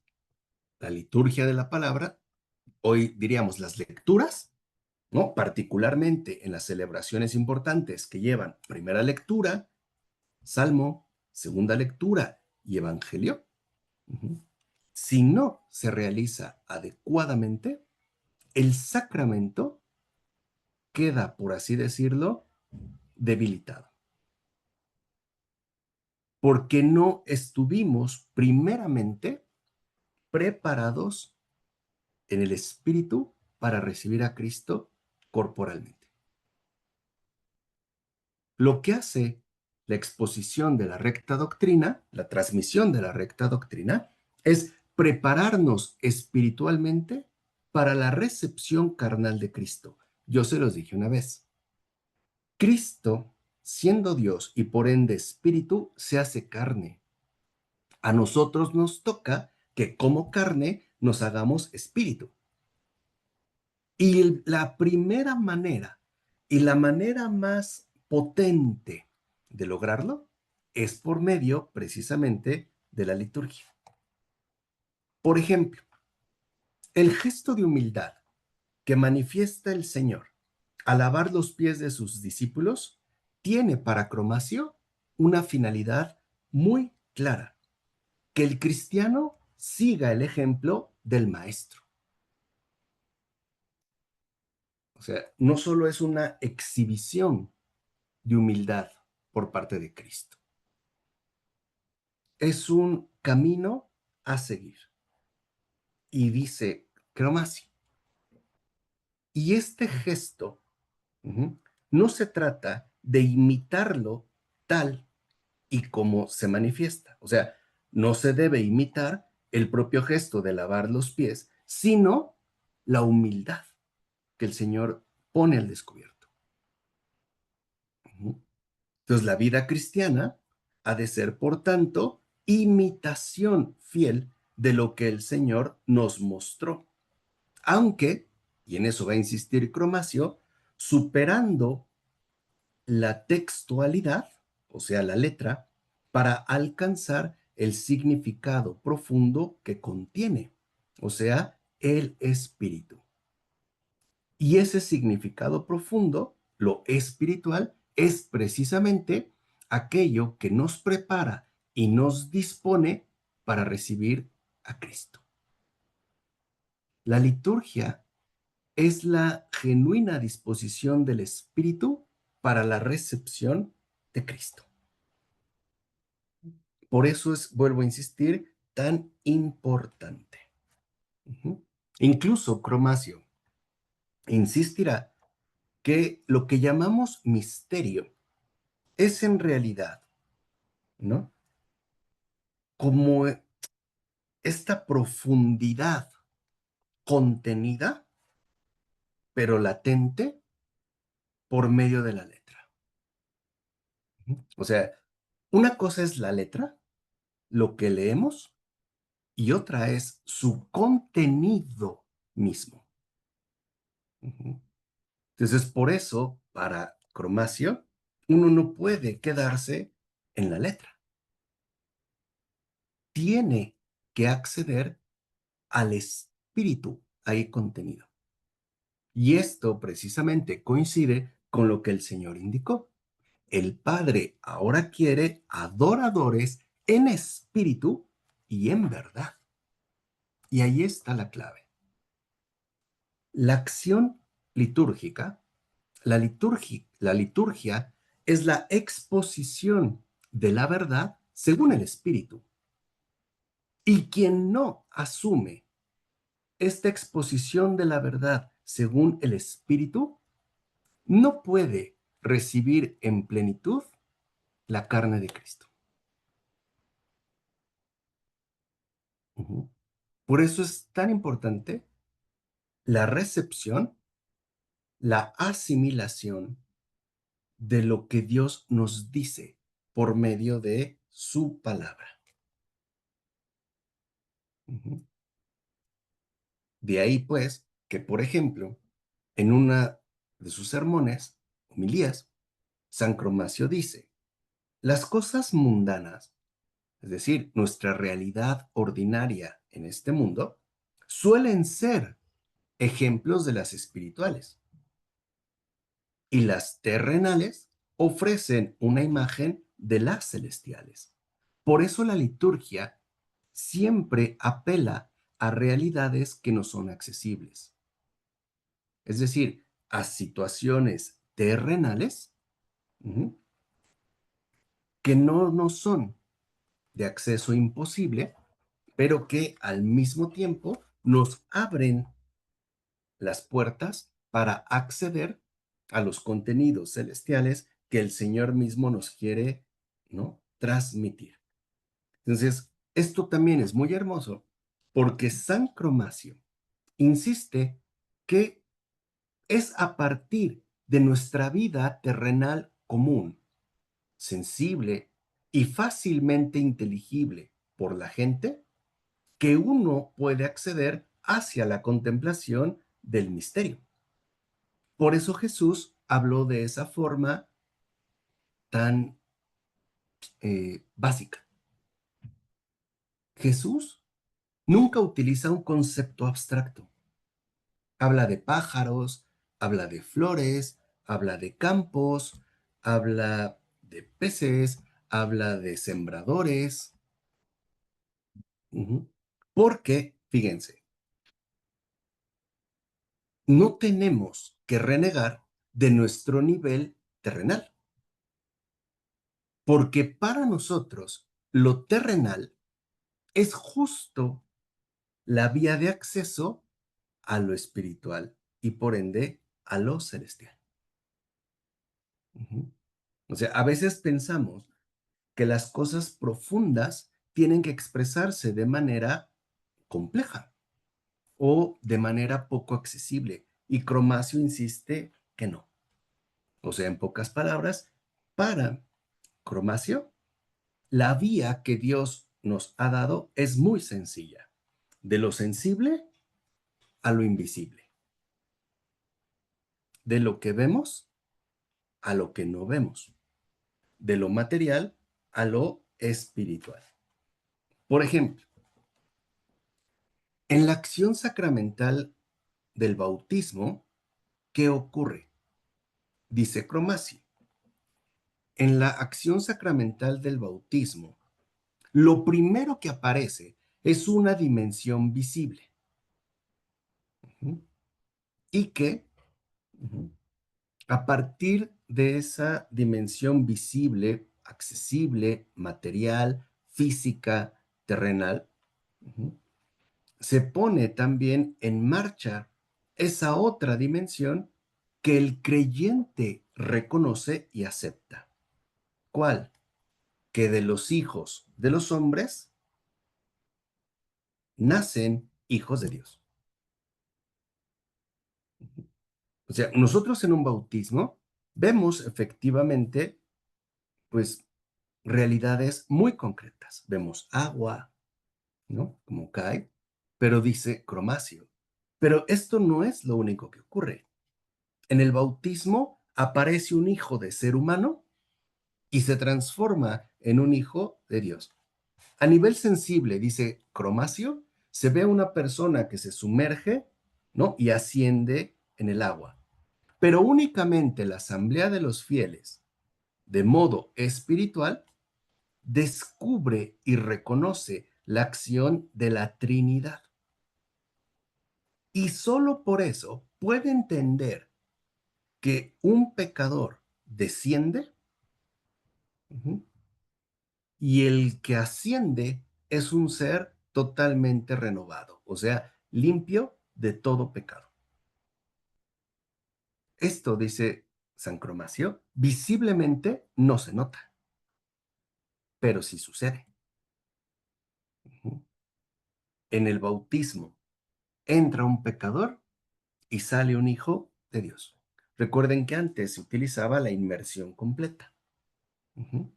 la liturgia de la palabra, hoy diríamos las lecturas, ¿no? Particularmente en las celebraciones importantes que llevan primera lectura, salmo, segunda lectura y evangelio. Si no se realiza adecuadamente, el sacramento queda, por así decirlo, debilitado. Porque no estuvimos primeramente preparados en el espíritu para recibir a Cristo corporalmente. Lo que hace la exposición de la recta doctrina, la transmisión de la recta doctrina, es prepararnos espiritualmente para la recepción carnal de Cristo. Yo se los dije una vez. Cristo, siendo Dios y por ende espíritu, se hace carne. A nosotros nos toca que como carne nos hagamos espíritu. Y la primera manera y la manera más potente de lograrlo es por medio precisamente de la liturgia. Por ejemplo, el gesto de humildad que manifiesta el Señor al lavar los pies de sus discípulos tiene para Cromacio una finalidad muy clara: que el cristiano siga el ejemplo del maestro. O sea, no solo es una exhibición de humildad por parte de Cristo, es un camino a seguir. Y dice Cromacio, y este gesto no se trata de imitarlo tal y como se manifiesta. O sea, no se debe imitar el propio gesto de lavar los pies, sino la humildad que el Señor pone al descubierto. Entonces, la vida cristiana ha de ser, por tanto, imitación fiel de lo que el Señor nos mostró. Aunque, y en eso va a insistir Cromacio, superando la textualidad, o sea, la letra, para alcanzar el significado profundo que contiene, o sea, el espíritu. Y ese significado profundo, lo espiritual, es precisamente aquello que nos prepara y nos dispone para recibir a Cristo. La liturgia es la genuina disposición del espíritu para la recepción de Cristo. Por eso es, vuelvo a insistir, tan importante. Incluso Cromacio insistirá que lo que llamamos misterio es en realidad, ¿no?, como esta profundidad contenida, pero latente, por medio de la letra. O sea, una cosa es la letra, lo que leemos, y otra es su contenido mismo. Entonces, por eso, para Cromacio, uno no puede quedarse en la letra. Tiene que acceder al espíritu ahí contenido. Y esto precisamente coincide con lo que el Señor indicó. El Padre ahora quiere adoradores en espíritu y en verdad. Y ahí está la clave. La acción litúrgica, la liturgia es la exposición de la verdad según el espíritu. Y quien no asume esta exposición de la verdad según el espíritu, no puede recibir en plenitud la carne de Cristo. Por eso es tan importante la recepción, la asimilación de lo que Dios nos dice por medio de su palabra. De ahí, pues, que, por ejemplo, en una de sus sermones, homilías, San Cromacio dice, las cosas mundanas, es decir, nuestra realidad ordinaria en este mundo, suelen ser ejemplos de las espirituales. Y las terrenales ofrecen una imagen de las celestiales. Por eso la liturgia siempre apela a realidades que no son accesibles. Es decir, a situaciones terrenales que no nos son de acceso imposible, pero que al mismo tiempo nos abren las puertas para acceder a los contenidos celestiales que el Señor mismo nos quiere, ¿no?, transmitir. Entonces, esto también es muy hermoso porque San Cromacio insiste que es a partir de nuestra vida terrenal común, sensible y fácilmente inteligible por la gente, que uno puede acceder hacia la contemplación del misterio. Por eso Jesús habló de esa forma tan básica. Jesús nunca utiliza un concepto abstracto. Habla de pájaros, habla de flores, habla de campos, habla de peces, habla de sembradores. Porque, fíjense, no tenemos que renegar de nuestro nivel terrenal. Porque para nosotros lo terrenal es justo la vía de acceso a lo espiritual y por ende a lo celestial. O sea, a veces pensamos que las cosas profundas tienen que expresarse de manera compleja o de manera poco accesible. Y Cromacio insiste que no. O sea, en pocas palabras, para Cromacio, la vía que Dios nos ha dado es muy sencilla, de lo sensible a lo invisible, de lo que vemos a lo que no vemos, de lo material a lo espiritual. Por ejemplo, en la acción sacramental del bautismo, ¿qué ocurre? Dice Cromacio, en la acción sacramental del bautismo, lo primero que aparece es una dimensión visible. Y que a partir de esa dimensión visible, accesible, material, física, terrenal, se pone también en marcha esa otra dimensión que el creyente reconoce y acepta. ¿Cuál? Que de los hijos de los hombres nacen hijos de Dios. O sea, nosotros en un bautismo vemos efectivamente pues, realidades muy concretas. Vemos agua, ¿no? Como cae, pero dice cromacio. Pero esto no es lo único que ocurre. En el bautismo aparece un hijo de ser humano y se transforma en un hijo de Dios. A nivel sensible, dice cromacio, se ve una persona que se sumerge, ¿no? Y asciende en el agua. Pero únicamente la asamblea de los fieles, de modo espiritual, descubre y reconoce la acción de la Trinidad. Y solo por eso puede entender que un pecador desciende, uh-huh, y el que asciende es un ser totalmente renovado, o sea, limpio de todo pecado. Esto, dice San Cromacio, visiblemente no se nota, pero sí sucede. Uh-huh. En el bautismo entra un pecador y sale un hijo de Dios. Recuerden que antes se utilizaba la inmersión completa. Uh-huh.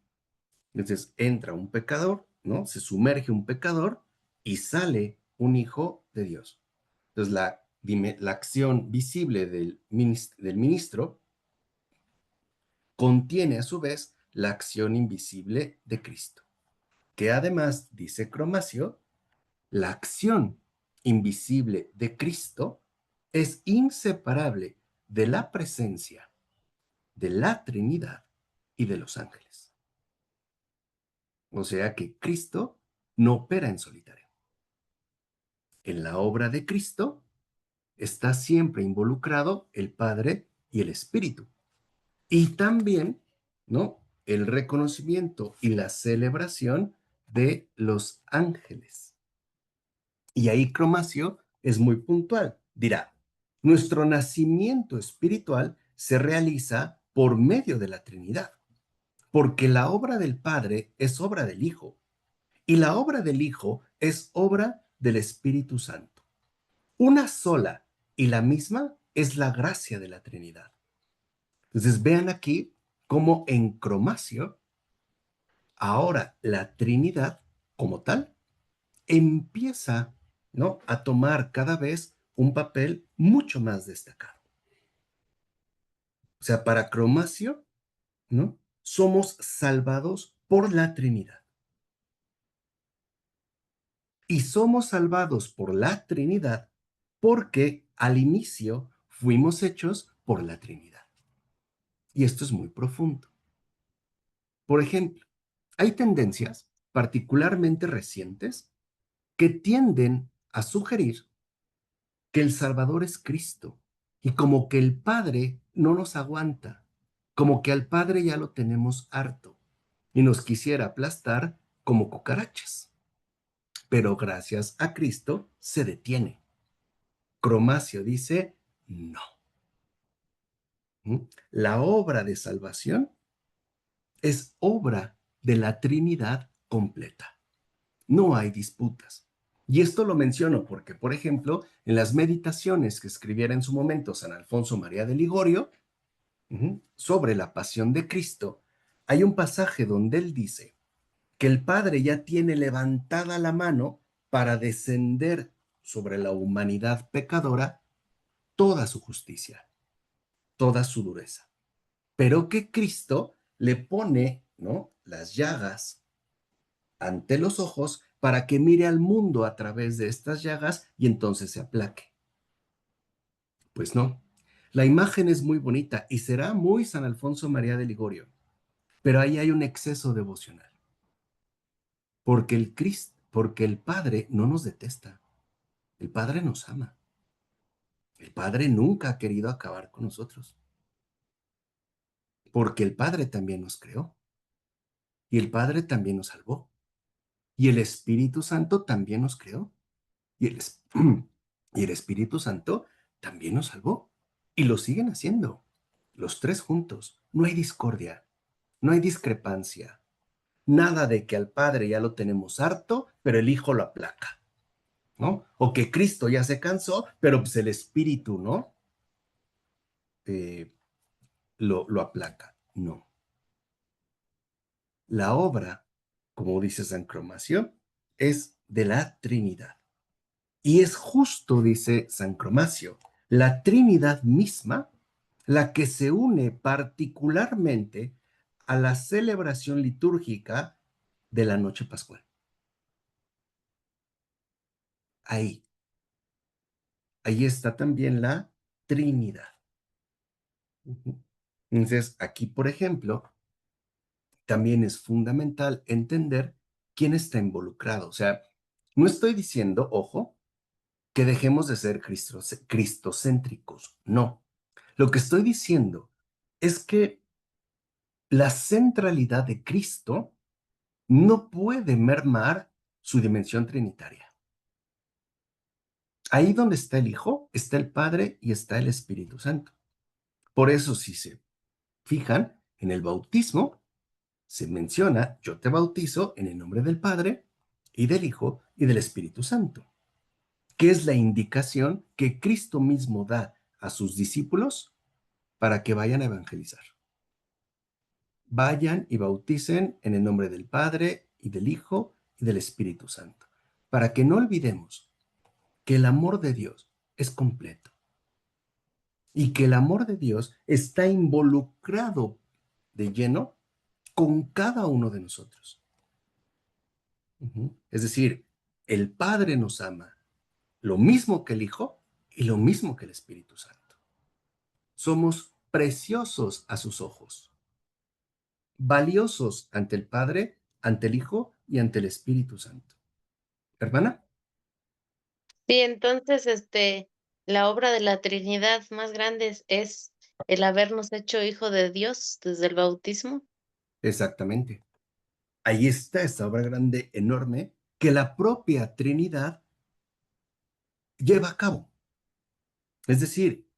Entonces entra un pecador, ¿no? Se sumerge un pecador y sale un hijo de Dios. Entonces la acción visible del ministro contiene a su vez la acción invisible de Cristo, que además, dice Cromacio, la acción invisible de Cristo es inseparable de la presencia de la Trinidad y de los ángeles. O sea que Cristo no opera en solitario. En la obra de Cristo está siempre involucrado el Padre y el Espíritu. Y también, ¿no? El reconocimiento y la celebración de los ángeles. Y ahí Cromacio es muy puntual. Dirá, nuestro nacimiento espiritual se realiza por medio de la Trinidad, porque la obra del Padre es obra del Hijo y la obra del Hijo es obra del Espíritu Santo. Una sola y la misma es la gracia de la Trinidad. Entonces vean aquí cómo en Cromacio, ahora la Trinidad como tal empieza, ¿no?, a tomar cada vez un papel mucho más destacado. O sea, para Cromacio, ¿no?, somos salvados por la Trinidad. Y somos salvados por la Trinidad porque al inicio fuimos hechos por la Trinidad. Y esto es muy profundo. Por ejemplo, hay tendencias, particularmente recientes, que tienden a sugerir que el Salvador es Cristo y como que el Padre no nos aguanta, como que al Padre ya lo tenemos harto y nos quisiera aplastar como cucarachas. Pero gracias a Cristo se detiene. Cromacio dice, no. La obra de salvación es obra de la Trinidad completa. No hay disputas. Y esto lo menciono porque, por ejemplo, en las meditaciones que escribiera en su momento San Alfonso María de Ligorio, sobre la pasión de Cristo, hay un pasaje donde él dice que el Padre ya tiene levantada la mano para descender sobre la humanidad pecadora toda su justicia, toda su dureza, pero que Cristo le pone, ¿no?, las llagas ante los ojos para que mire al mundo a través de estas llagas y entonces se aplaque. Pues no, la imagen es muy bonita y será muy San Alfonso María de Ligorio, pero ahí hay un exceso devocional, porque el Padre no nos detesta, el Padre nos ama, el Padre nunca ha querido acabar con nosotros, porque el Padre también nos creó y el Padre también nos salvó y el Espíritu Santo también nos creó. Y el, y el Espíritu Santo también nos salvó. Y lo siguen haciendo. Los tres juntos. No hay discordia. No hay discrepancia. Nada de que al Padre ya lo tenemos harto, pero el Hijo lo aplaca, ¿no? O que Cristo ya se cansó, pero pues el Espíritu, ¿no? Lo aplaca. No. la obra, como dice San Cromacio, es de la Trinidad. Y es justo, dice San Cromacio, la Trinidad misma la que se une particularmente a la celebración litúrgica de la noche pascual. Ahí está también la Trinidad. Entonces, aquí, por ejemplo, también es fundamental entender quién está involucrado. O sea, no estoy diciendo, ojo, que dejemos de ser cristocéntricos. No. Lo que estoy diciendo es que la centralidad de Cristo no puede mermar su dimensión trinitaria. Ahí donde está el Hijo, está el Padre y está el Espíritu Santo. Por eso, si se fijan, en el bautismo se menciona, yo te bautizo en el nombre del Padre y del Hijo y del Espíritu Santo, que es la indicación que Cristo mismo da a sus discípulos para que vayan a evangelizar. Vayan y bauticen en el nombre del Padre y del Hijo y del Espíritu Santo, para que no olvidemos que el amor de Dios es completo y que el amor de Dios está involucrado de lleno con cada uno de nosotros. Es decir, el Padre nos ama lo mismo que el Hijo y lo mismo que el Espíritu Santo. Somos preciosos a sus ojos, valiosos ante el Padre, ante el Hijo y ante el Espíritu Santo. ¿Hermana? Sí, entonces, la obra de la Trinidad más grande es el habernos hecho hijo de Dios desde el bautismo. Exactamente. Ahí está esta obra grande, enorme, que la propia Trinidad lleva a cabo. Es decir,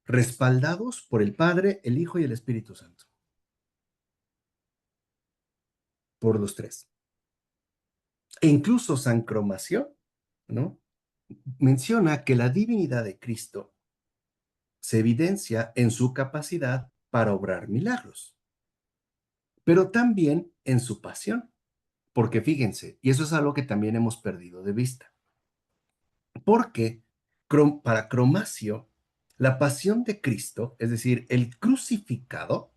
respaldados por el Padre, el Hijo y el Espíritu Santo. Por los tres. E incluso San Cromacio, ¿no? Menciona que la divinidad de Cristo se evidencia en su capacidad para obrar milagros, pero también en su pasión. Porque fíjense, y eso es algo que también hemos perdido de vista, porque para Cromacio, la pasión de Cristo, es decir, el crucificado,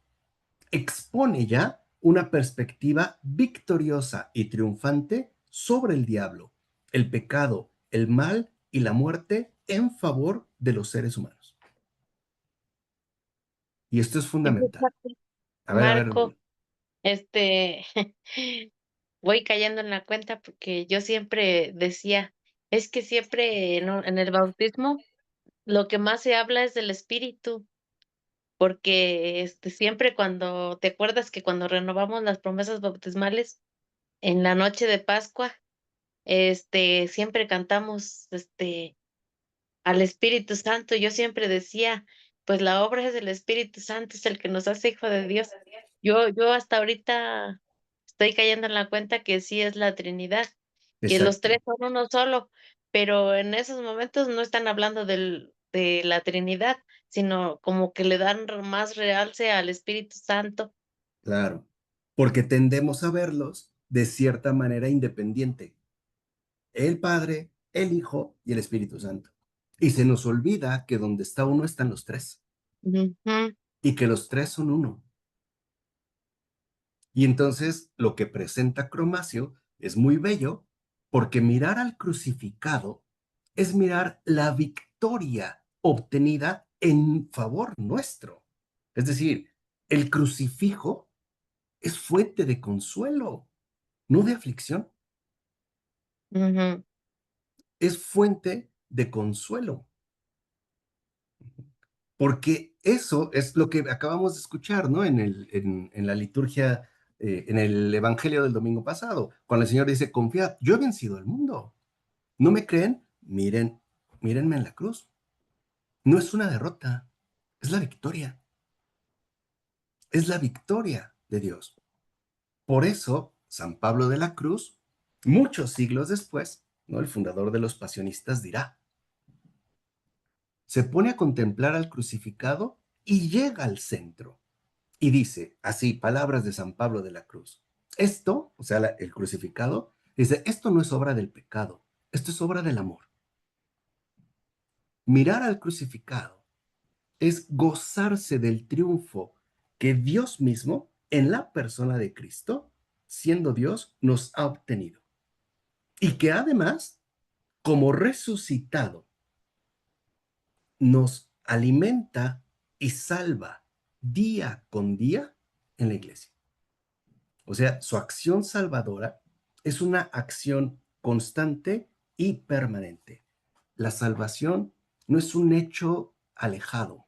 expone ya una perspectiva victoriosa y triunfante sobre el diablo, el pecado, el mal y la muerte en favor de los seres humanos. Y esto es Y fundamental. fíjate, A ver, Marco, este, voy cayendo en la cuenta porque yo siempre decía, es que siempre en el bautismo lo que más se habla es del Espíritu, porque siempre cuando, ¿te acuerdas que cuando renovamos las promesas bautismales en la noche de Pascua, siempre cantamos, al Espíritu Santo? Yo siempre decía, pues la obra es del Espíritu Santo, es el que nos hace hijo de Dios. Yo hasta ahorita estoy cayendo en la cuenta que sí es la Trinidad, que los tres exacto, son uno solo, pero en esos momentos no están hablando de la Trinidad, sino como que le dan más realce al Espíritu Santo. claro, porque tendemos a verlos de cierta manera independiente, el Padre, el Hijo y el Espíritu Santo. Y se nos olvida que donde está uno están los tres Ujú, y que los tres son uno. Y entonces lo que presenta Cromacio es muy bello porque mirar al crucificado es mirar la victoria obtenida en favor nuestro. Es decir, el crucifijo es fuente de consuelo, no de aflicción, ujú, es fuente de consuelo. Porque eso es lo que acabamos de escuchar, ¿no? En la liturgia, en el Evangelio del domingo pasado, cuando el Señor dice, confiad, yo he vencido al mundo. ¿No me creen? Mírenme en la cruz. No es una derrota, es la victoria. Es la victoria de Dios. Por eso, San Pablo de la Cruz, muchos siglos después, ¿no? El fundador de los pasionistas dirá, se pone a contemplar al crucificado y llega al centro Y dice así, palabras de San Pablo de la Cruz. Esto, o sea, el crucificado, dice, esto no es obra del pecado, esto es obra del amor. Mirar al crucificado es gozarse del triunfo que Dios mismo, en la persona de Cristo, siendo Dios, nos ha obtenido. Y que además, como resucitado, nos alimenta y salva día con día en la iglesia. O sea, su acción salvadora es una acción constante y permanente. La salvación no es un hecho alejado,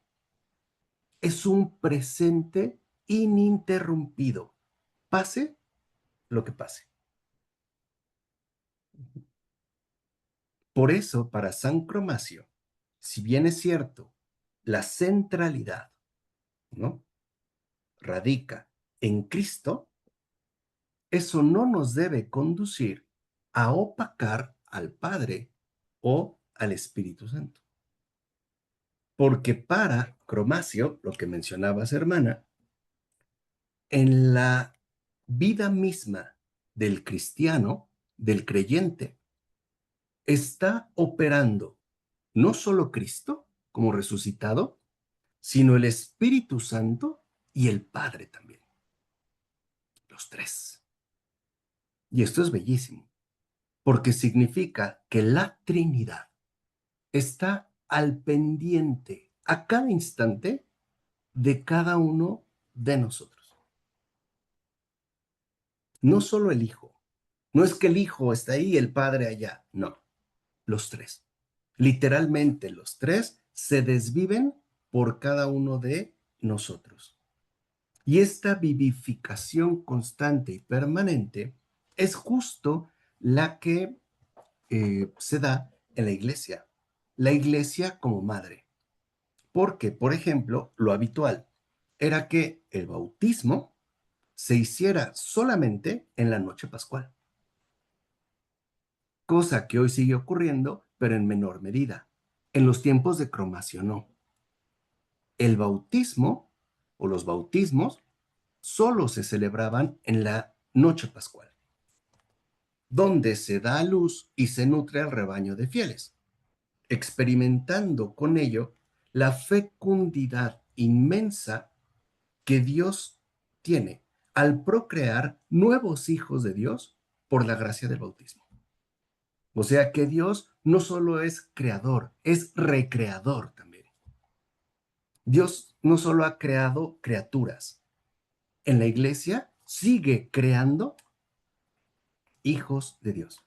es un presente ininterrumpido, pase lo que pase. Por eso, para San Cromacio, si bien es cierto, la centralidad, ¿no?, radica en Cristo, eso no nos debe conducir a opacar al Padre o al Espíritu Santo. Porque para Cromacio, lo que mencionabas, hermana, en la vida misma del cristiano, del creyente, está operando no solo Cristo como resucitado, sino el Espíritu Santo y el Padre también. Los tres. Y esto es bellísimo, porque significa que la Trinidad está al pendiente a cada instante de cada uno de nosotros. No solo el Hijo. No es que el Hijo está ahí y el Padre allá. No, los tres. Literalmente los tres se desviven por cada uno de nosotros. Y esta vivificación constante y permanente es justo la que se da en la iglesia. La iglesia como madre. Porque, por ejemplo, lo habitual era que el bautismo se hiciera solamente en la noche pascual. Cosa que hoy sigue ocurriendo, pero en menor medida. En los tiempos de Cromacio no. El bautismo o los bautismos solo se celebraban en la noche pascual, donde se da a luz y se nutre al rebaño de fieles, experimentando con ello la fecundidad inmensa que Dios tiene al procrear nuevos hijos de Dios por la gracia del bautismo. O sea que Dios no solo es creador, es recreador también. Dios no solo ha creado criaturas, en la iglesia sigue creando hijos de Dios.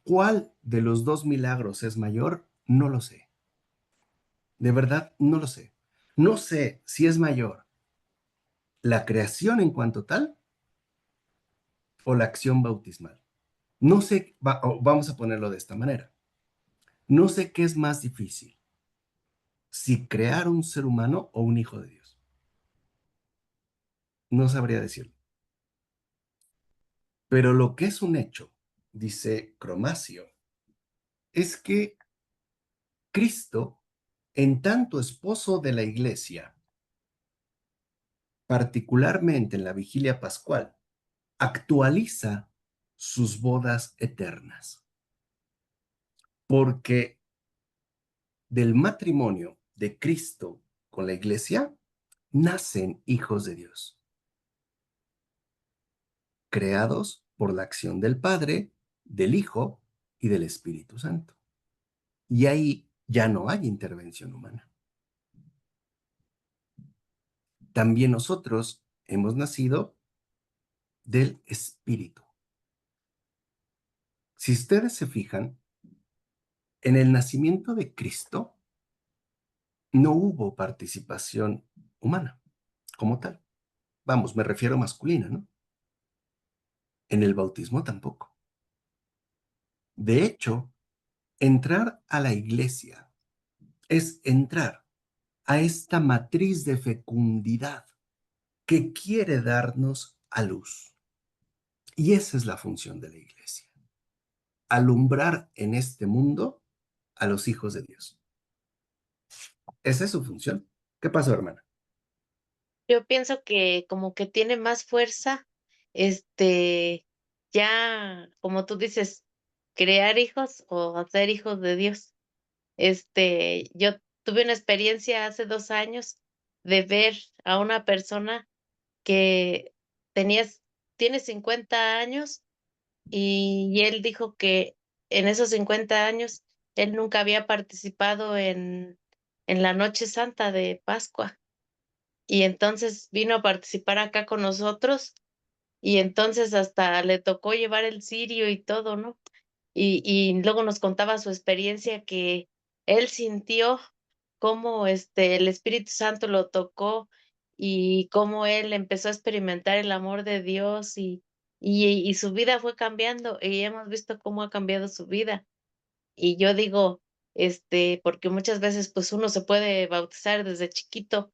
¿Cuál de los dos milagros es mayor? No lo sé. De verdad, no lo sé. No sé si es mayor la creación en cuanto tal o la acción bautismal. No sé, vamos a ponerlo de esta manera. No sé qué es más difícil, si crear un ser humano o un hijo de Dios. No sabría decirlo. Pero lo que es un hecho, dice Cromacio, es que Cristo, en tanto esposo de la iglesia, particularmente en la vigilia pascual, actualiza sus bodas eternas. Porque del matrimonio de Cristo con la iglesia nacen hijos de Dios, creados por la acción del Padre, del Hijo y del Espíritu Santo. Y ahí ya no hay intervención humana. También nosotros hemos nacido del Espíritu. Si ustedes se fijan, en el nacimiento de Cristo no hubo participación humana como tal. Vamos, me refiero masculina, ¿no? En el bautismo tampoco. De hecho, entrar a la iglesia es entrar a esta matriz de fecundidad que quiere darnos a luz. Y esa es la función de la iglesia. Alumbrar en este mundo a los hijos de Dios. Esa es su función. ¿Qué pasó, hermana? Yo pienso que como que tiene más fuerza, ya, como tú dices, crear hijos o hacer hijos de Dios. Yo tuve una experiencia hace 2 años de ver a una persona que tenía tiene 50 años, y él dijo que en esos 50 años él nunca había participado en la Noche Santa de Pascua. Y entonces vino a participar acá con nosotros, y entonces hasta le tocó llevar el cirio y todo, ¿no? Y luego nos contaba su experiencia que él sintió cómo, el Espíritu Santo lo tocó, y cómo él empezó a experimentar el amor de Dios, y su vida fue cambiando, y hemos visto cómo ha cambiado su vida. Y yo digo, porque muchas veces, pues, uno se puede bautizar desde chiquito,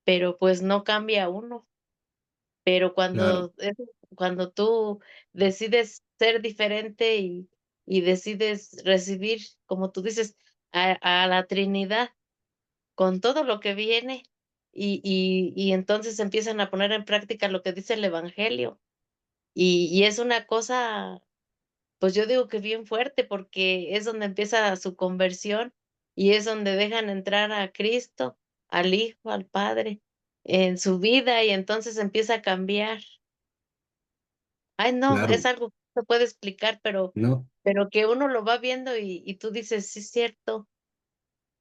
pero, pues, no cambia uno. Pero Claro, cuando tú decides ser diferente y decides recibir, como tú dices, a la Trinidad con todo lo que viene, y entonces empiezan a poner en práctica lo que dice el Evangelio. Y es una cosa, pues, yo digo que bien fuerte, porque es donde empieza su conversión, y es donde dejan entrar a Cristo, al Hijo, al Padre, en su vida, y entonces empieza a cambiar. Ay, no, es claro, algo que no se puede explicar, no, pero que uno lo va viendo, y tú dices: "Sí es cierto,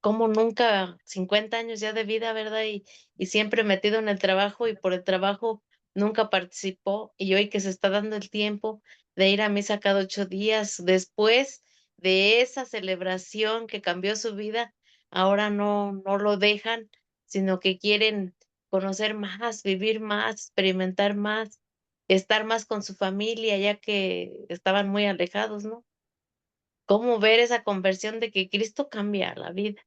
cómo nunca 50 años ya de vida, ¿verdad?". Y siempre metido en el trabajo, y por el trabajo nunca participó, y hoy que se está dando el tiempo de ir a misa cada 8 días, después de esa celebración que cambió su vida, ahora no lo dejan, sino que quieren conocer más, vivir más, experimentar más, estar más con su familia, ya que estaban muy alejados, ¿no? Cómo ver esa conversión de que Cristo cambia la vida.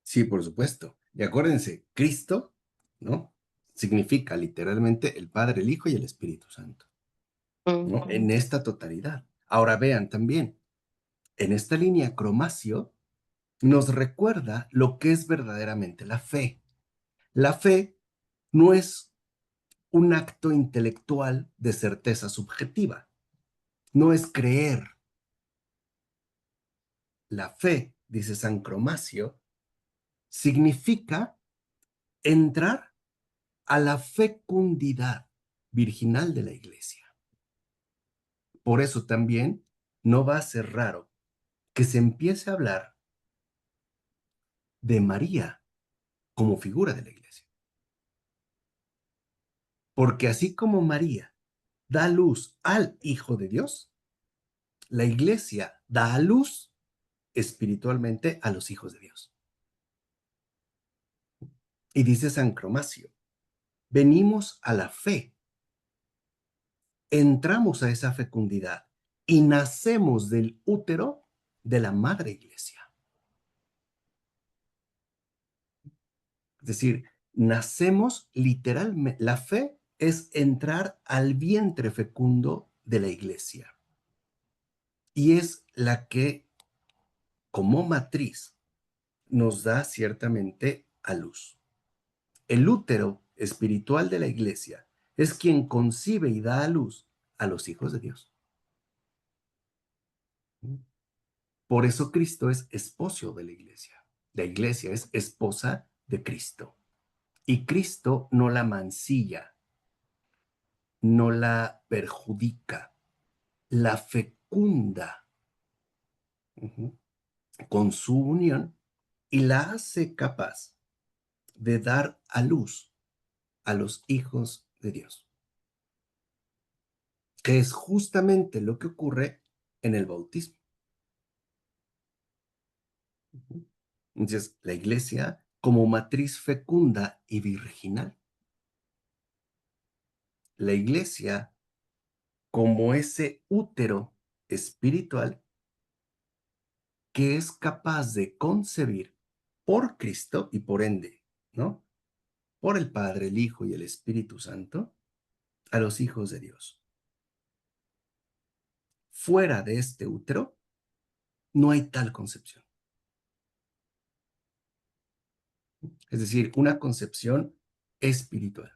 sí, por supuesto. Y acuérdense, Cristo, ¿no? Significa literalmente el Padre, el Hijo y el Espíritu Santo, ¿no? Ujú. En esta totalidad. Ahora vean también, en esta línea Cromacio nos recuerda lo que es verdaderamente la fe. La fe no es un acto intelectual de certeza subjetiva, no es creer. La fe, dice San Cromacio, significa entrar a la fecundidad virginal de la iglesia. Por eso también no va a ser raro que se empiece a hablar de María como figura de la iglesia. Porque así como María da luz al Hijo de Dios, la iglesia da a luz espiritualmente a los hijos de Dios. Y dice San Cromacio, venimos a la fe, entramos a esa fecundidad y nacemos del útero de la madre iglesia. Es decir, nacemos literalmente, la fe es entrar al vientre fecundo de la iglesia y es la que como matriz nos da ciertamente a luz. El útero espiritual de la iglesia es quien concibe y da a luz a los hijos de Dios. Por eso Cristo es esposo de la iglesia. La iglesia es esposa de Cristo. Y Cristo no la mancilla, no la perjudica, la fecunda con su unión y la hace capaz de dar a luz a los hijos de Dios, que es justamente lo que ocurre en el bautismo. Entonces, la iglesia como matriz fecunda y virginal. La iglesia como ese útero espiritual que es capaz de concebir por Cristo y por ende, ¿no? Por el Padre, el Hijo y el Espíritu Santo, a los hijos de Dios. Fuera de este útero no hay tal concepción. Es decir, una concepción espiritual.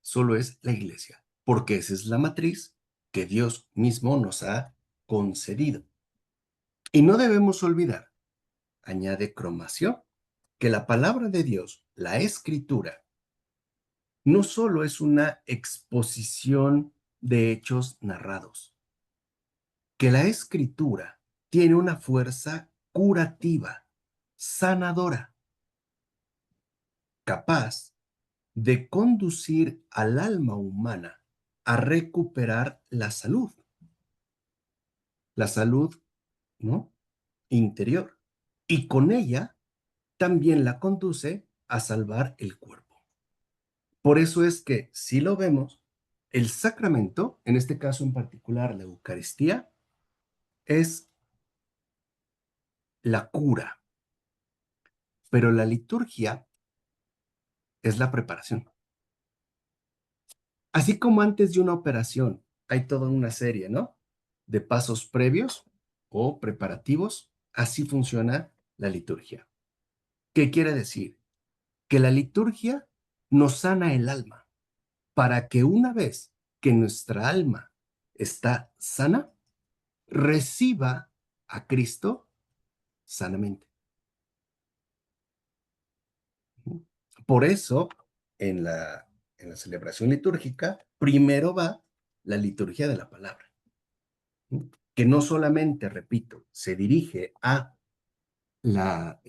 Solo es la iglesia, porque esa es la matriz que Dios mismo nos ha concedido. Y no debemos olvidar, añade Cromacio, que la palabra de Dios, la escritura, no solo es una exposición de hechos narrados, que la escritura tiene una fuerza curativa, sanadora, capaz de conducir al alma humana a recuperar la salud, ¿no? Interior. Y con ella también la conduce a salvar el cuerpo. Por eso es que, si lo vemos, el sacramento, en este caso en particular la Eucaristía, es la cura, pero la liturgia es la preparación. Así como antes de una operación hay toda una serie, ¿no? De pasos previos o preparativos, así funciona la liturgia. ¿Qué quiere decir? Que la liturgia nos sana el alma para que una vez que nuestra alma está sana, reciba a Cristo sanamente. Por eso, en la celebración litúrgica, primero va la liturgia de la palabra, que no solamente, repito, se dirige a la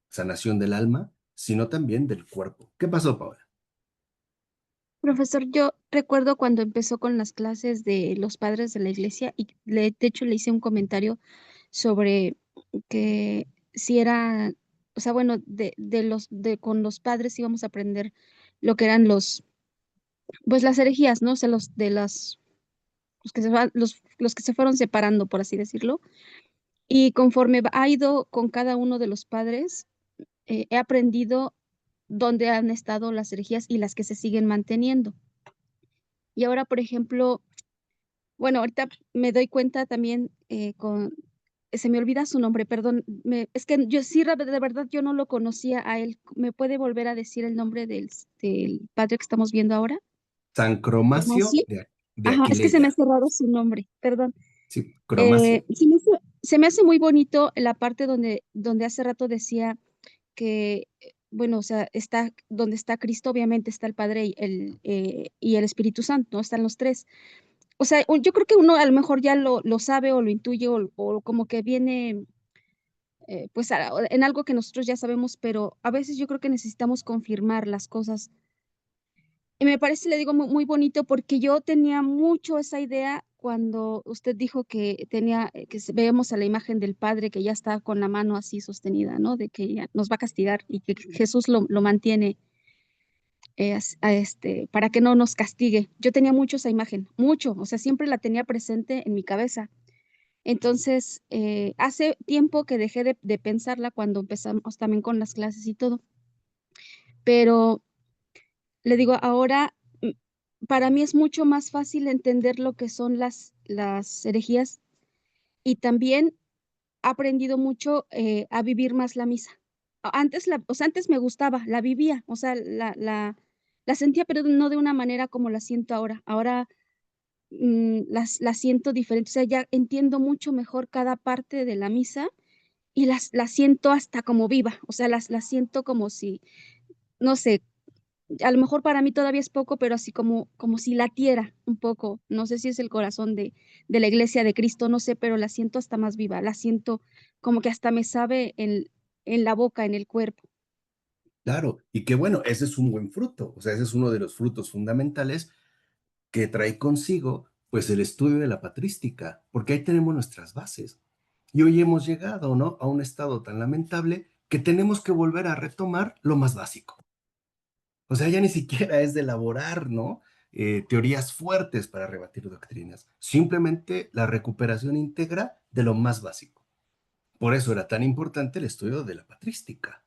sanación del alma, sino también del cuerpo. ¿Qué pasó, Paola? Profesor, yo recuerdo cuando empezó con las clases de los padres de la iglesia y de hecho le hice un comentario sobre que si era, o sea, bueno, con los padres íbamos a aprender lo que eran pues las herejías, ¿no? O sea, los que se fueron separando, por así decirlo. Y conforme ha ido con cada uno de los padres, he aprendido dónde han estado las herejías y las que se siguen manteniendo. Y ahora, por ejemplo, bueno, ahorita me doy cuenta también se me olvida su nombre, perdón, es que yo sí, de verdad, yo no lo conocía a él. ¿Me puede volver a decir el nombre del padre que estamos viendo ahora? San Cromacio ¿Cromacio? de Ajá, es que se me Aquileia. hace raro su nombre, perdón. Sí, Cromacio. Se me hace muy bonito la parte donde hace rato decía que, bueno, o sea, está donde está Cristo, obviamente está el Padre y el Espíritu Santo, ¿no? Están los tres. O sea, yo creo que uno a lo mejor ya lo sabe o lo intuye o como que viene, pues, en algo que nosotros ya sabemos, pero a veces yo creo que necesitamos confirmar las cosas. Y me parece, le digo, muy bonito porque yo tenía mucho esa idea cuando usted dijo que veíamos a la imagen del Padre que ya está con la mano así sostenida, ¿no? De que ya nos va a castigar y que Jesús lo mantiene para que no nos castigue. Yo tenía mucho esa imagen, mucho, o sea, siempre la tenía presente en mi cabeza. Entonces, hace tiempo que dejé de pensarla cuando empezamos también con las clases y todo, pero le digo, ahora para mí es mucho más fácil entender lo que son las herejías y también he aprendido mucho a vivir más la misa. O sea, antes me gustaba, la vivía, o sea, la sentía, pero no de una manera como la siento ahora. Ahora la siento diferente, o sea, ya entiendo mucho mejor cada parte de la misa y las siento hasta como viva, o sea, las siento como si, no sé, a lo mejor para mí todavía es poco, pero así como si latiera un poco. No sé si es el corazón de la iglesia de Cristo, no sé, pero la siento hasta más viva, la siento como que hasta me sabe en la boca, en el cuerpo. Claro, y que bueno, ese es un buen fruto, o sea, ese es uno de los frutos fundamentales que trae consigo, pues, el estudio de la patrística, porque ahí tenemos nuestras bases. Y hoy hemos llegado, ¿no?, a un estado tan lamentable que tenemos que volver a retomar lo más básico. O sea, ya ni siquiera es de elaborar, ¿no?, teorías fuertes para rebatir doctrinas, simplemente la recuperación íntegra de lo más básico. Por eso era tan importante el estudio de la patrística.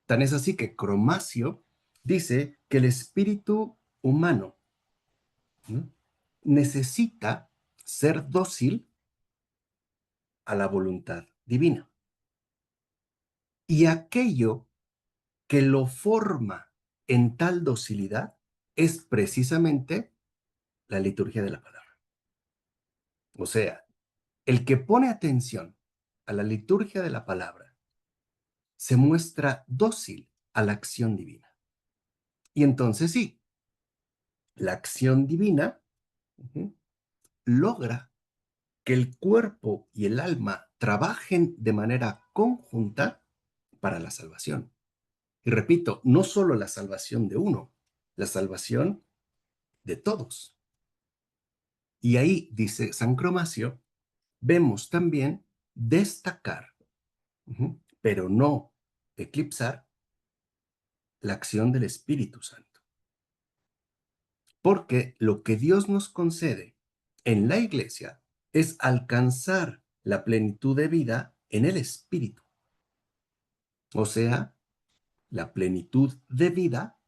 Tan es así que Cromacio dice que el espíritu humano, ¿no?, necesita ser dócil a la voluntad divina. Y aquello que lo forma en tal docilidad es precisamente la liturgia de la palabra. O sea, el que pone atención a la liturgia de la palabra se muestra dócil a la acción divina. Y entonces sí, la acción divina logra que el cuerpo y el alma trabajen de manera conjunta para la salvación. Y repito, no solo la salvación de uno, la salvación de todos. Y ahí, dice San Cromacio, vemos también destacar, pero no eclipsar, la acción del Espíritu Santo. Porque lo que Dios nos concede en la iglesia es alcanzar la plenitud de vida en el Espíritu. O sea, la plenitud de vida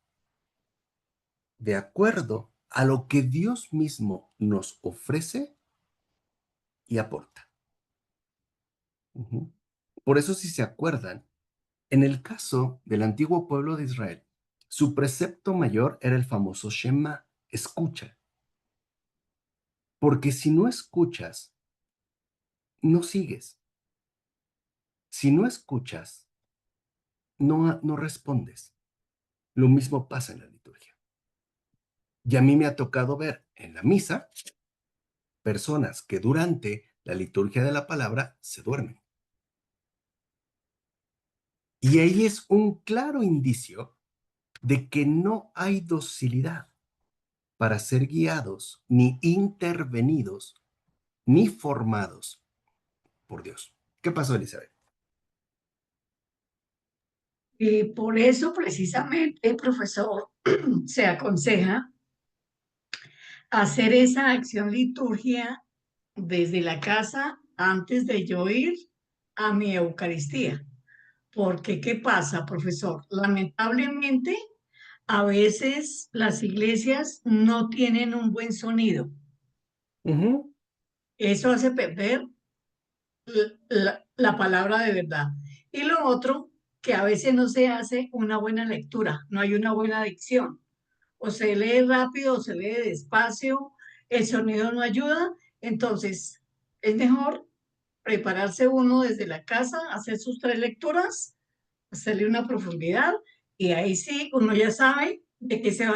de acuerdo a lo que Dios mismo nos ofrece y aporta. Por eso, si se acuerdan, en el caso del antiguo pueblo de Israel, su precepto mayor era el famoso Shema, escucha. Porque si no escuchas, no sigues. Si no escuchas, no respondes. Lo mismo pasa en la liturgia. Y a mí me ha tocado ver en la misa personas que durante la liturgia de la palabra se duermen. Y ahí es un claro indicio de que no hay docilidad para ser guiados, ni intervenidos, ni formados por Dios. ¿Qué pasó, Elizabeth? Por eso precisamente, profesor, se aconseja hacer esa acción liturgia desde la casa antes de yo ir a mi Eucaristía. Porque, ¿qué pasa, profesor? Lamentablemente, a veces las iglesias no tienen un buen sonido. Eso hace perder la palabra de verdad. Y lo otro, que a veces no se hace una buena lectura, no hay una buena dicción. O se lee rápido o se lee despacio, el sonido no ayuda. Entonces, es mejor prepararse uno desde la casa, hacer sus 3 lecturas, hacerle una profundidad y ahí sí uno ya sabe de qué se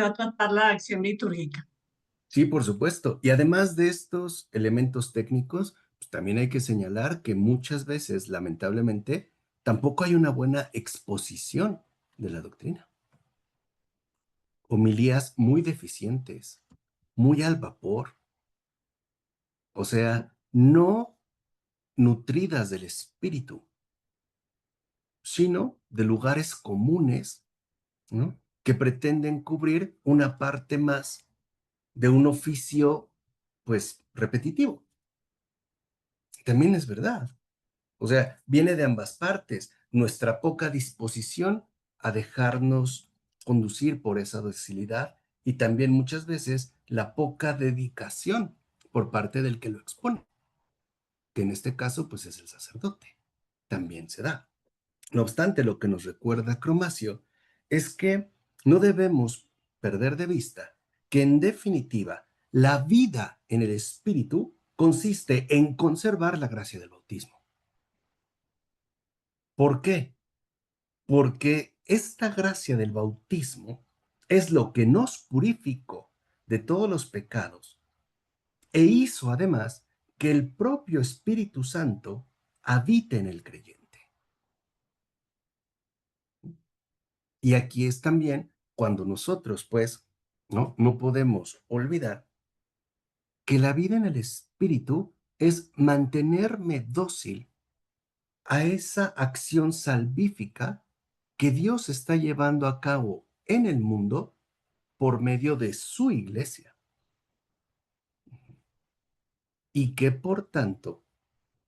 va a tratar la acción litúrgica. Sí, por supuesto. Y además de estos elementos técnicos, pues también hay que señalar que muchas veces, lamentablemente, tampoco hay una buena exposición de la doctrina. Homilías muy deficientes, muy al vapor, o sea, no nutridas del espíritu, sino de lugares comunes, ¿no?, que pretenden cubrir una parte más de un oficio, pues, repetitivo. También es verdad. O sea, viene de ambas partes. Nuestra poca disposición a dejarnos conducir por esa docilidad y también muchas veces la poca dedicación por parte del que lo expone, que en este caso pues es el sacerdote. También se da. No obstante, lo que nos recuerda Cromacio es que no debemos perder de vista que en definitiva la vida en el espíritu consiste en conservar la gracia del bautismo. ¿Por qué? Porque esta gracia del bautismo es lo que nos purificó de todos los pecados e hizo además que el propio Espíritu Santo habite en el creyente. Y aquí es también cuando nosotros, pues, no podemos olvidar que la vida en el Espíritu es mantenerme dócil a esa acción salvífica que Dios está llevando a cabo en el mundo por medio de su iglesia. Y que por tanto,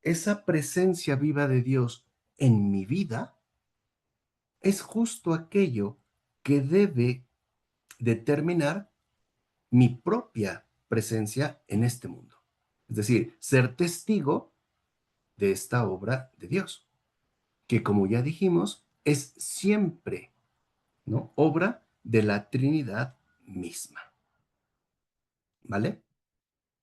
esa presencia viva de Dios en mi vida es justo aquello que debe determinar mi propia presencia en este mundo. Es decir, ser testigo de esta obra de Dios, que como ya dijimos, es siempre, ¿no?, obra de la Trinidad misma. ¿Vale?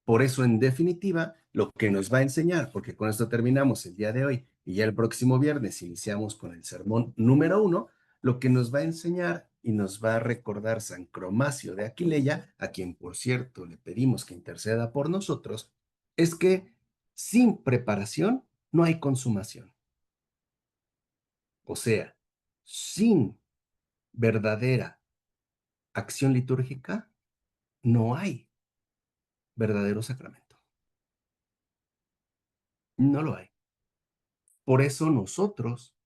Por eso, en definitiva, lo que nos va a enseñar, porque con esto terminamos el día de hoy y ya el próximo viernes iniciamos con el sermón número 1, lo que nos va a enseñar y nos va a recordar San Cromacio de Aquileia, a quien, por cierto, le pedimos que interceda por nosotros, es que sin preparación no hay consumación. O sea, sin verdadera acción litúrgica no hay verdadero sacramento. No lo hay. Por eso nosotros,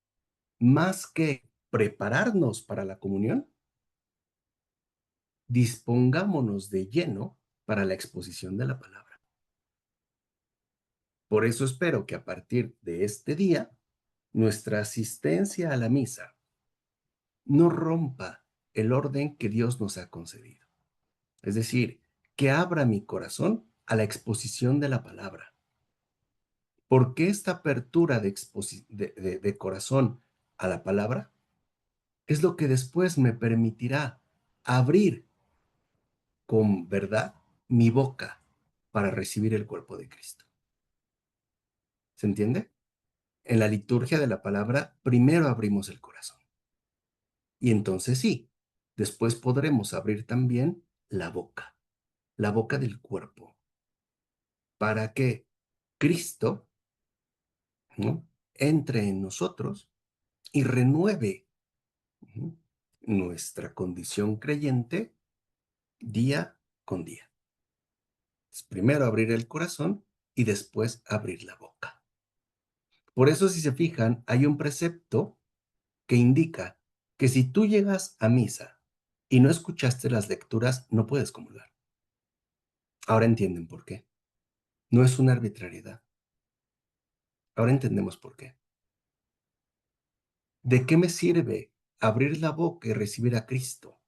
más que prepararnos para la comunión, dispongámonos de lleno para la exposición de la palabra. Por eso espero que a partir de este día, nuestra asistencia a la misa no rompa el orden que Dios nos ha concedido. Es decir, que abra mi corazón a la exposición de la palabra. Porque esta apertura de corazón a la palabra es lo que después me permitirá abrir con verdad mi boca para recibir el cuerpo de Cristo. ¿Se entiende? En la liturgia de la palabra, primero abrimos el corazón. Y entonces sí, después podremos abrir también la boca del cuerpo, para que Cristo, ¿no?, entre en nosotros y renueve, ¿no?, nuestra condición creyente día con día. Primero abrir el corazón y después abrir la boca. Por eso, si se fijan, hay un precepto que indica que si tú llegas a misa y no escuchaste las lecturas, no puedes comulgar. Ahora entienden por qué. No es una arbitrariedad. Ahora entendemos por qué. ¿De qué me sirve abrir la boca y recibir a Cristo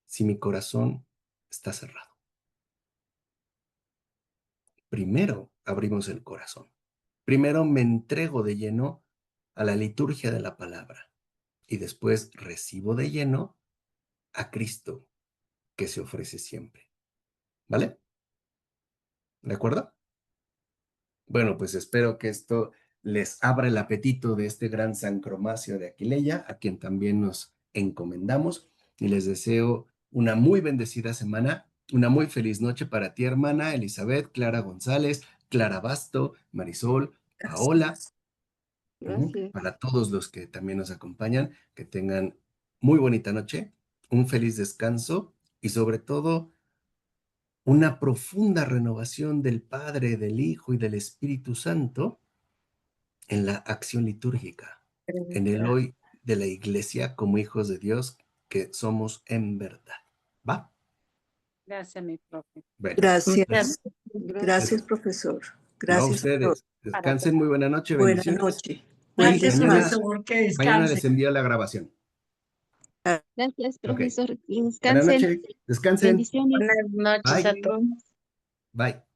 si mi corazón está cerrado? Primero abrimos el corazón. Primero me entrego de lleno a la liturgia de la palabra y después recibo de lleno a Cristo, que se ofrece siempre. ¿Vale? ¿De acuerdo? Bueno, pues espero que esto les abra el apetito de este gran San Cromacio de Aquileia, a quien también nos encomendamos, y les deseo una muy bendecida semana, una muy feliz noche para ti, hermana Elizabeth, Clara González, Clara Basto, Marisol, Paola, Gracias. para todos los que también nos acompañan, que tengan muy bonita noche, un feliz descanso y sobre todo una profunda renovación del Padre, del Hijo y del Espíritu Santo en la acción litúrgica, en el hoy de la Iglesia como hijos de Dios que somos en verdad. ¿Va? Gracias, mi profe. Bueno, Gracias, Muchas gracias, profesor. no a Gracias a todos. ustedes. Descansen, muy buena noche, Buena bendiciones. noche. Buen Y Gracias, descanso. profesor, que mañana descanse. les envío la grabación. Gracias, Ok. profesor. Buenas Descansen. noches. Descansen. Bendiciones. buenas noches Bye. a todos. Bye.